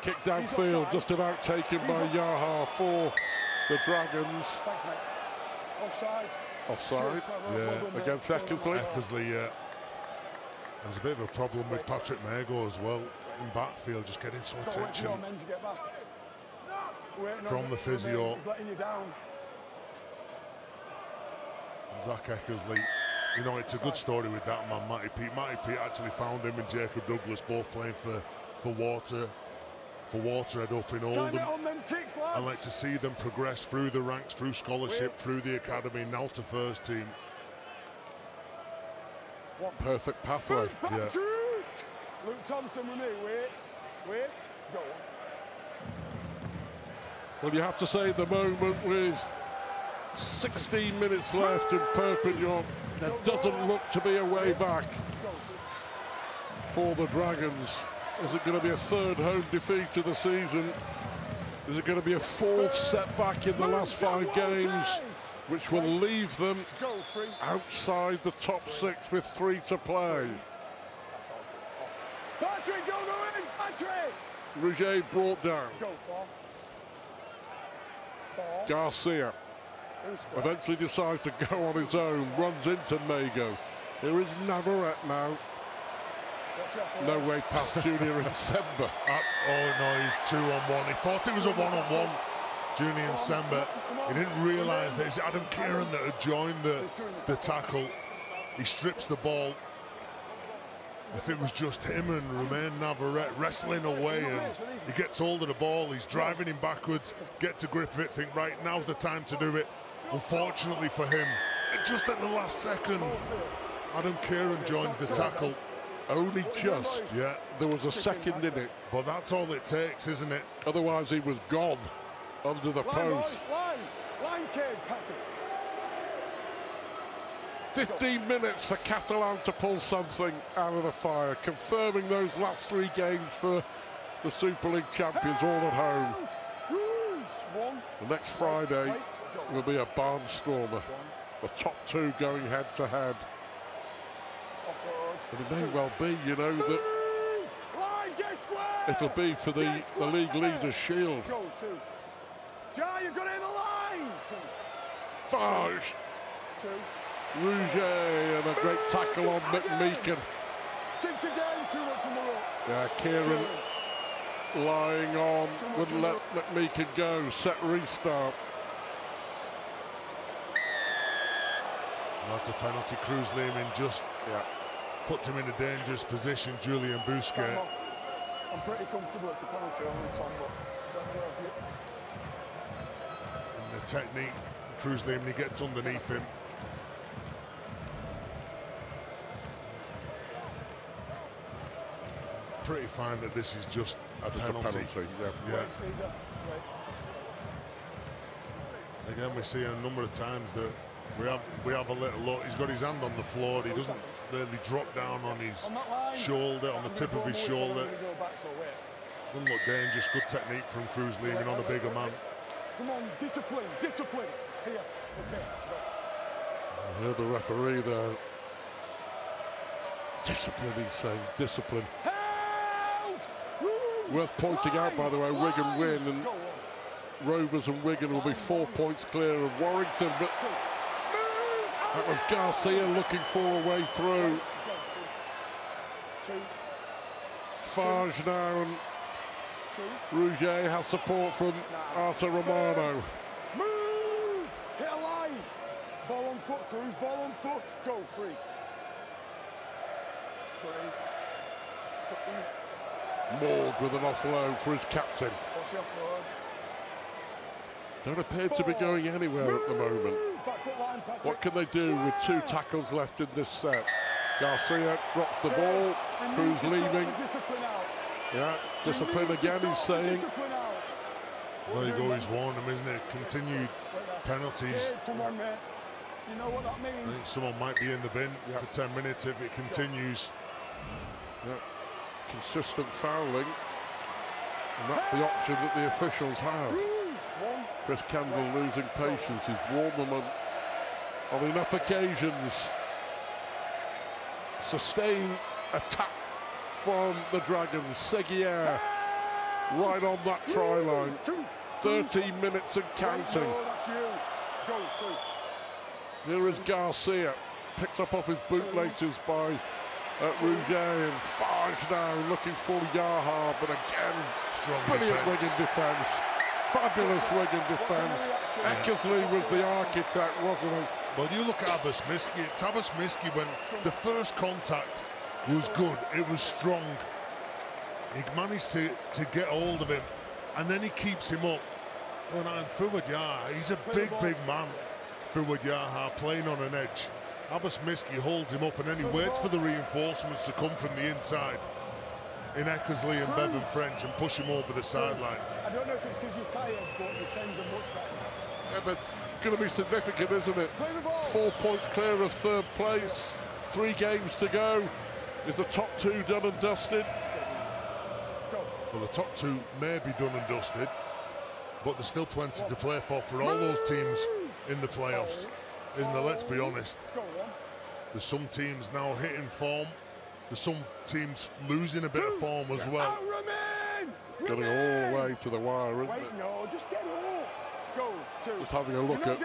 Kick downfield, just about taken by Yaha for the Dragons. Thanks, mate. Offside. Offside. Yeah. Against Eckersley. Eckersley, yeah. There's a bit of a problem with Patrick Mago as well in backfield, just getting some attention from the physio. He's letting you down. Zach Eckersley, you know, it's a good story with that man, Matty Pete. Matty Pete actually found him and Jacob Douglas both playing for Waterhead up in Oldham. I like to see them progress through the ranks, through scholarship, through the academy, now to first team. Perfect pathway. Yeah. Luke Thompson with me. Wait. Go on. Well, you have to say at the moment, with 16 minutes left in Perpignan, there doesn't look to be a way back for the Dragons. Is it going to be a 3rd home defeat of the season? Is it going to be a 4th setback in the last 5 games, which will leave them outside the top 6 with 3 to play? Patrick, go in! Patrick! Rouget brought down. Garcia eventually decides to go on his own, runs into Mago. Here is Navarrete now. No way past Junior and Semba. Oh no, he's 2-on-1. He thought it was a 1-on-1. Junior and Semba. He didn't realise that it's Adam Kieran that had joined the tackle. He strips the ball. If it was just him and Romain Navarrete wrestling away, and he gets hold of the ball, he's driving him backwards, get to grip of it, think, right, now's the time to do it. Unfortunately for him, just at the last second, Adam Kieran joins the tackle. Only just. Yeah. There was a second in it. But that's all it takes, isn't it? Otherwise he was gone under the post. Line kid, Patrick. 15 minutes for Catalan to pull something out of the fire, confirming those last 3 games for the Super League champions, all at home. The next Friday will be a barnstormer. The top 2 going head to head. But it may well be, you know, that it'll be for the league leaders' shield. Go, 2. Jar, you've got it in the line. 2. Fage. 2. Rouge and a great tackle on McMeekin. 6 again, too much in the ruck. Yeah, Kieran lying on, wouldn't let McMeekin go. Set restart. That's a penalty. Cruz Lehman just puts him in a dangerous position. Julian Busquets. I'm pretty comfortable it's a penalty only, Tom, but and the technique, Cruz Lehman, he gets underneath him. Pretty fine that this is just a penalty. Yeah. Again, we see a number of times that we have a little look. He's got his hand on the floor. He doesn't really drop down on his shoulder, on the tip of his shoulder. Doesn't look dangerous. Good technique from Cruz Lehman on a bigger man. Come on, discipline. Here. Okay. I heard the referee there. Discipline, he's saying. Discipline. Worth pointing out, by the way, Wigan win, and Rovers and Wigan will be 4 points clear of Warrington, but that was Garcia looking for a way through. Fage down. Rouge has support from Arthur Romano. Move! Hit a line! Ball on foot, Cruz, ball on foot. Go, 3. 3. Morg with an offload for his captain. Don't appear to be going anywhere at the moment. What can they do with 2 tackles left in this set? Garcia drops the ball. Cruz leaving. Yeah, discipline again, he's saying. Well, you've always warned him, isn't it? Continued penalties. Come on, mate. You know what that means. I think someone might be in the bin for 10 minutes if it continues. Yeah. Consistent fouling, and that's the option that the officials have. Chris Kendall losing patience. He's warned them on enough occasions. Sustained attack from the Dragons. Seguier right on that try line. 13 minutes and counting. Here is Garcia, picked up off his bootlaces by Rouge, and Fage now looking for Yaha, but again, brilliant Wigan defence. Fabulous Wigan defence. Eckersley was the architect, wasn't he? Well, you look at Abbas Miski. Abbas Miski, when the first contact was good, it was strong. He managed to get hold of him, and then he keeps him up. Well, and Fuad Yaha, he's a big man. Fuad Yaha playing on an edge. Abbas Miski holds him up, and then he waits for the reinforcements to come from the inside in Eckersley and Bevan French and push him over the sideline. I don't know if it's because you're tired, but the 10s are much better. Yeah, but it's going to be significant, isn't it? 4 points clear of 3rd place. 3 games to go. Is the top 2 done and dusted? Well, the top 2 may be done and dusted, but there's still plenty to play for all those teams in the playoffs, isn't there? Let's be honest. There's some teams now hitting form. There's some teams losing a bit of form as well. Getting all the way to the wire, isn't it? No, just get up. Go, 2. Just having a look at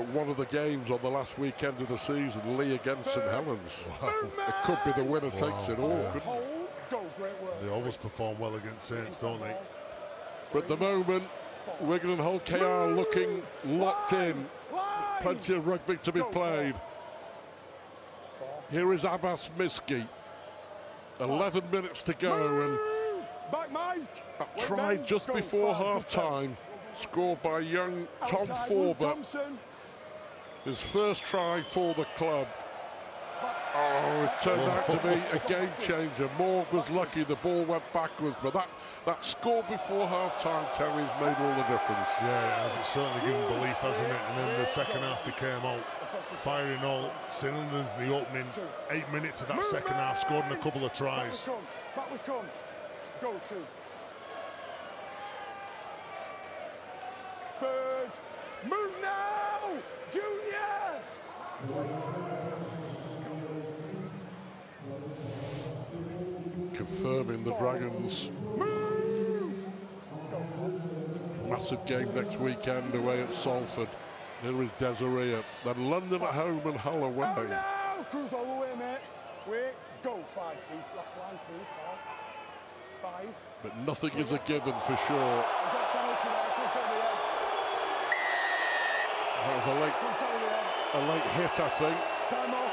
one of the games on the last weekend of the season, Lee against St Helens. Wow. It could be the winner takes it all, couldn't it? They always perform well against Saints, don't they? But at the moment, Wigan and Hull KR looking locked in. Plenty of rugby to be played. Here is Abbas Miski. 11 minutes to go, and that try just before half-time, scored by young Tom Forber. His first try for the club. Oh, it turned out to be a game changer. Morg was lucky, the ball went backwards, but that score before half-time, Terry's made all the difference. Yeah, it has. It's certainly given belief, hasn't it? And then the second half, they came out firing all cylinders in the opening 8 minutes of that second half, scored in a couple of tries. Back we come. Go, 2. Bird. Move now! Junior! confirming the Dragons' massive game next weekend away at Salford. Here is Desiree. Then London at home and Hull away. Oh, no! Cruise all the way, mate. Wait, go. 5, please. Last line, speed. 5. But nothing is a given for sure. That was a late hit, I think. Time off.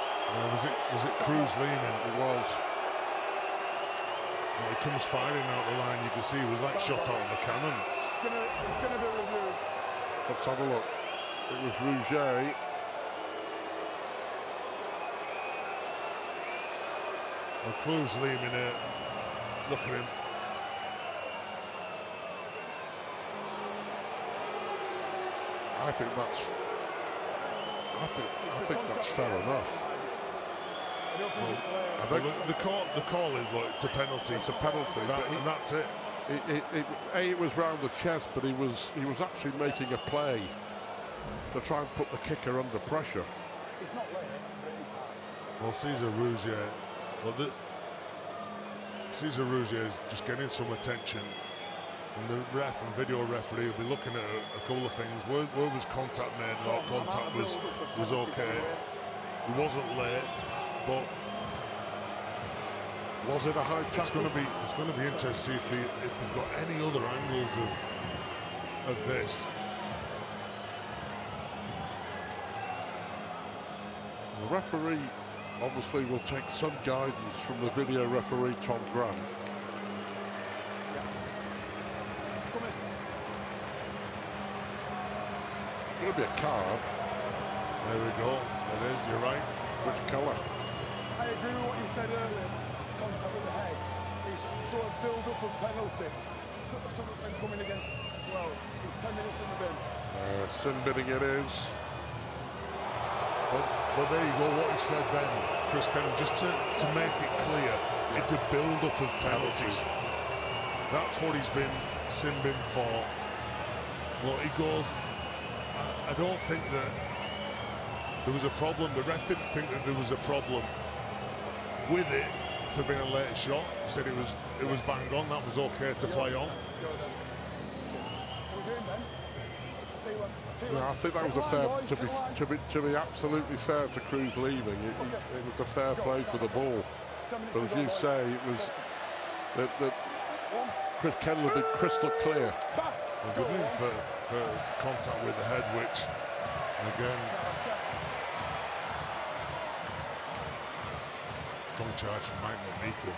Was it Cruz Lehman? It was. Well, he comes firing out the line. You can see it was like shot out of a cannon. It's gonna be reviewed. Let's have a look. It was Rouget. Well, Cruz Lehman here. Look at him. I think that's fair enough. Well, the call is, look, it's a penalty. It's a penalty, and that's it. It was round the chest, but he was actually making a play to try and put the kicker under pressure. It's not late, but it's hard. Well, Cesar Rougier, Cesar Rougier is just getting some attention. And the ref and video referee will be looking at a couple of things. Where was contact made? No, contact was okay. It wasn't late, but was it a high tackle? It's going to be interesting to see if they've got any other angles of this. The referee obviously will take some guidance from the video referee Tom Grant. It's going to be a card. There we go. It is, you're right. Which colour? I agree with what you said earlier. Contact with the head. It's sort of build-up of penalty. Something coming against, well, it's 10 minutes in the bin. Sin binning it is. But there you go, what he said then, Chris Kennan, just to make it clear, it's a build-up of penalties. That's what he's been sin-bin for. Look, he goes, I don't think that there was a problem. The ref didn't think that there was a problem with it for being a late shot. He said it was bang on. That was okay to play on. No, I think that was a fair, to be absolutely fair to Cruz leaving. It was a fair play for the ball. But as you say, it was that Chris Kennan had been crystal clear. Well, good him for contact with the head, which again, strong charge from Mike Monika.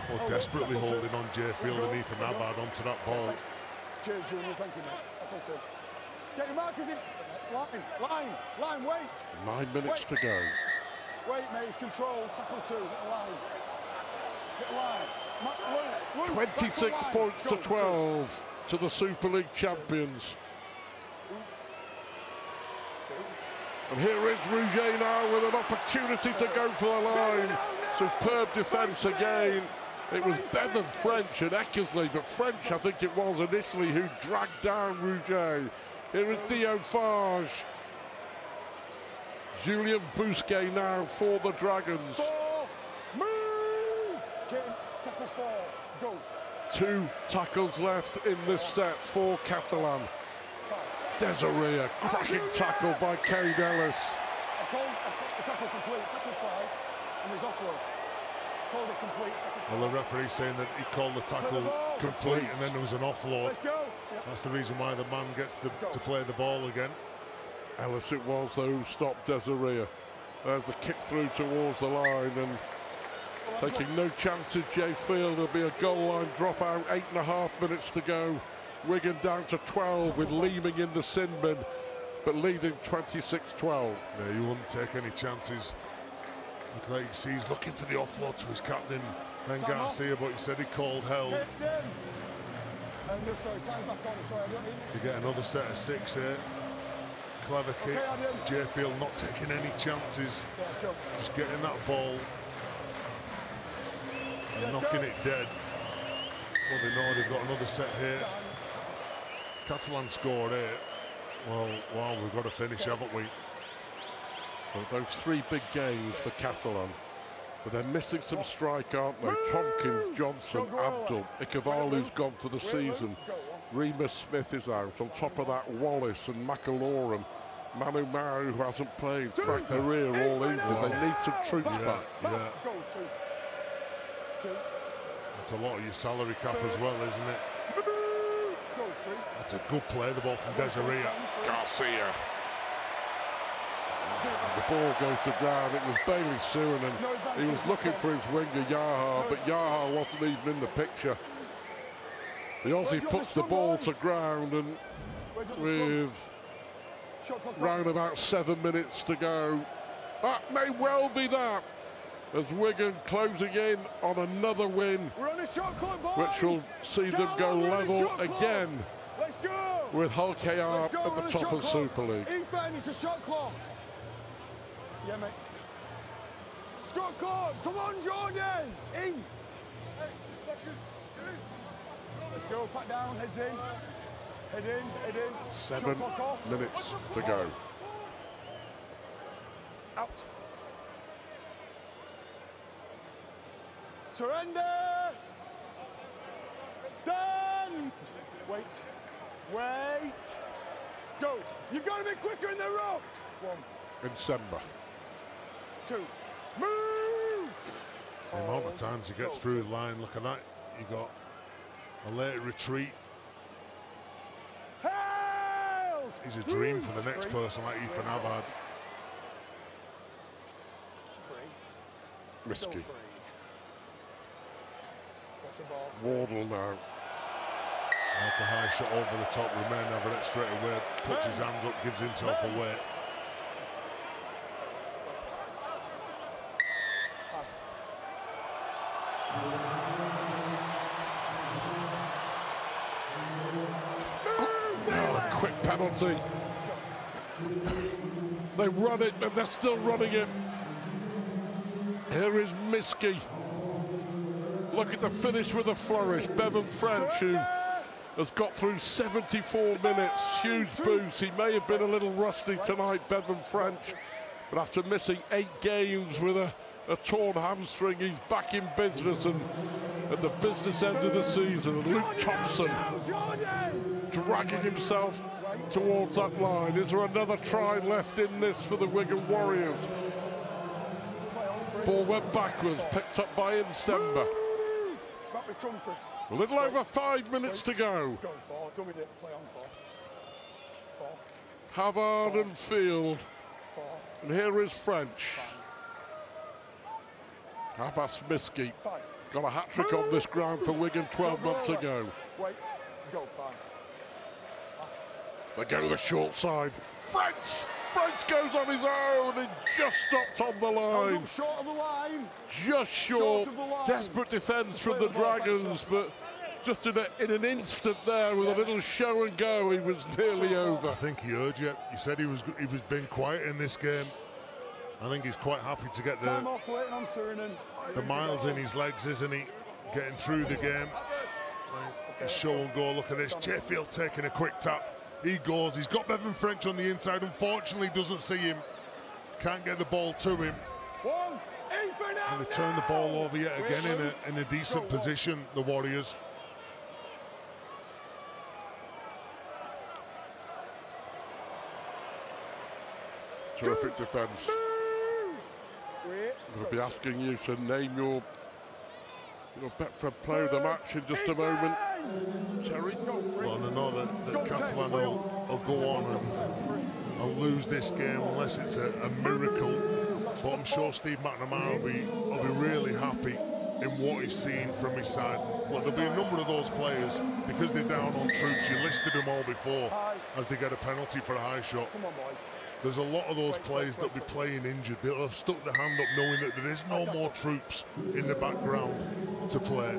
Well, desperately holding on Jay Field and Ethan Abbott onto that ball. Cheers, Junior. Thank you, mate. Get your markers in. Line, wait. 9 minutes to go. Wait, mate, it's control. Tackle 2. Hit the line. 26 points to 12 to the Super League champions. And here is Rouget now with an opportunity to go for the line. Superb defence again. It was Bevan, French and Eckersley, but French, I think it was initially, who dragged down Rouget. Here is Theo Farge. Julien Bousquet now for the Dragons. Move! Tackle 4, go. 2 tackles left in this set for Catalan. Desiree, a cracking tackle by Cade Ellis. I called the tackle complete, tackle 5, and there's offload. Called it complete, tackle 5. Well, the referee saying that he called the tackle complete and then there was an offload. Let's go. That's the reason why the man gets to play the ball again. Ellis it was, though, stopped Desiree. There's the kick through towards the line, and taking no chances, Jay Field. There'll be a goal line dropout, 8.5 minutes to go. Wigan down to 12 with Leeming in the sin bin, but leading 26-12. Yeah, you wouldn't take any chances. Look like he's looking for the offload to his captain, Ben Garcia, but he said he called held. You get another set of 6 here. Clever kick. Jay Field not taking any chances. Just getting that ball and knocking it dead. Well, they know they've got another set here. Catalan scored 8. Well, wow, we've got to finish, haven't we? Well, those 3 big games for Catalan. But they're missing some strike, aren't they? Tompkins, Johnson, Abdul, Ikavalu's gone for the season. Remus Smith is out. On top of that, Wallace and McAlorum. Manu Mao, who hasn't played, Frank Herrera, all injured. They need some troops back. Yeah. That's a lot of your salary cap as well, isn't it? That's a good play, the ball from Desiree. Garcia. The ball goes to ground. It was Bailey Surin, and he was looking for his winger, Yaha, but Yaha wasn't even in the picture. The Aussie puts the ball to ground, and with round about 7 minutes to go, that may well be that, as Wigan closing in on another win, which will see them go level again with Hull KR at the top of Super League. It's a shot clock. Yeah, mate. Scott Court, come on, Jordan! In! 8 seconds. Let's go, pat down, heads in. Head in, head in. 7 minutes to go. Out. Surrender! Stand! Wait. Go. You've got to be quicker in the rock. 1. In December. 2. Move! The amount of times he gets through the line, look at that. You got a late retreat. Held! He's a dream for the next person like Ethan Abad. Risky. Wardle now. That's a high shot over the top. Remain over it straight away. Puts his hands up, gives himself away. Oh, a quick penalty. They run it, but they're still running it. Here is Miski. Looking to finish with a flourish. Bevan French, who has got through 74 minutes. Huge boost. He may have been a little rusty tonight, Bevan French, but after missing 8 games with a torn hamstring, he's back in business and at the business end of the season. And Luke Thompson dragging himself towards that line. Is there another try left in this for the Wigan Warriors? Ball went backwards, picked up by Insemba. A little over 5 minutes to go. Havard and Field. And here is French. Abbas Miski got a hat-trick on this ground for Wigan 12 months ago. They go to the short side. French goes on his own and just stopped on the line. Short of the line. Just short. Desperate defence from the Dragons, but just in an instant there with a little show and go, he was nearly over. I think he heard you. He said he was being quiet in this game. I think he's quite happy to get the miles in his legs, isn't he? Getting through the game. His show and go. Look at this. Sheffield taking a quick tap. He goes. He's got Bevan French on the inside. Unfortunately, doesn't see him. Can't get the ball to him. And they turn the ball over yet again in a decent position, the Warriors. Terrific defence. I'll be asking you to name your Betfred player of the match in just a moment. Terry? Well, I know that Catalan will go on and lose this game unless it's a miracle. But I'm sure Steve McNamara will be really happy in what he's seen from his side. Look, there'll be a number of those players, because they're down on troops, you listed them all before, as they get a penalty for a high shot. There's a lot of those players that'll be playing injured. They'll have stuck their hand up knowing that there is no more troops in the background to play.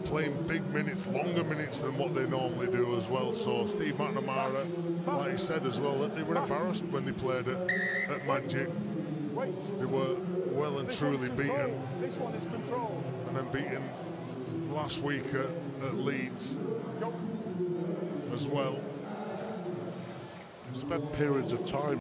Playing big minutes, longer minutes than what they normally do as well. So Steve McNamara, like he said as well, that they were embarrassed when they played at Magic. They were well and truly beaten. And then beaten last week at Leeds as well. Spent periods of time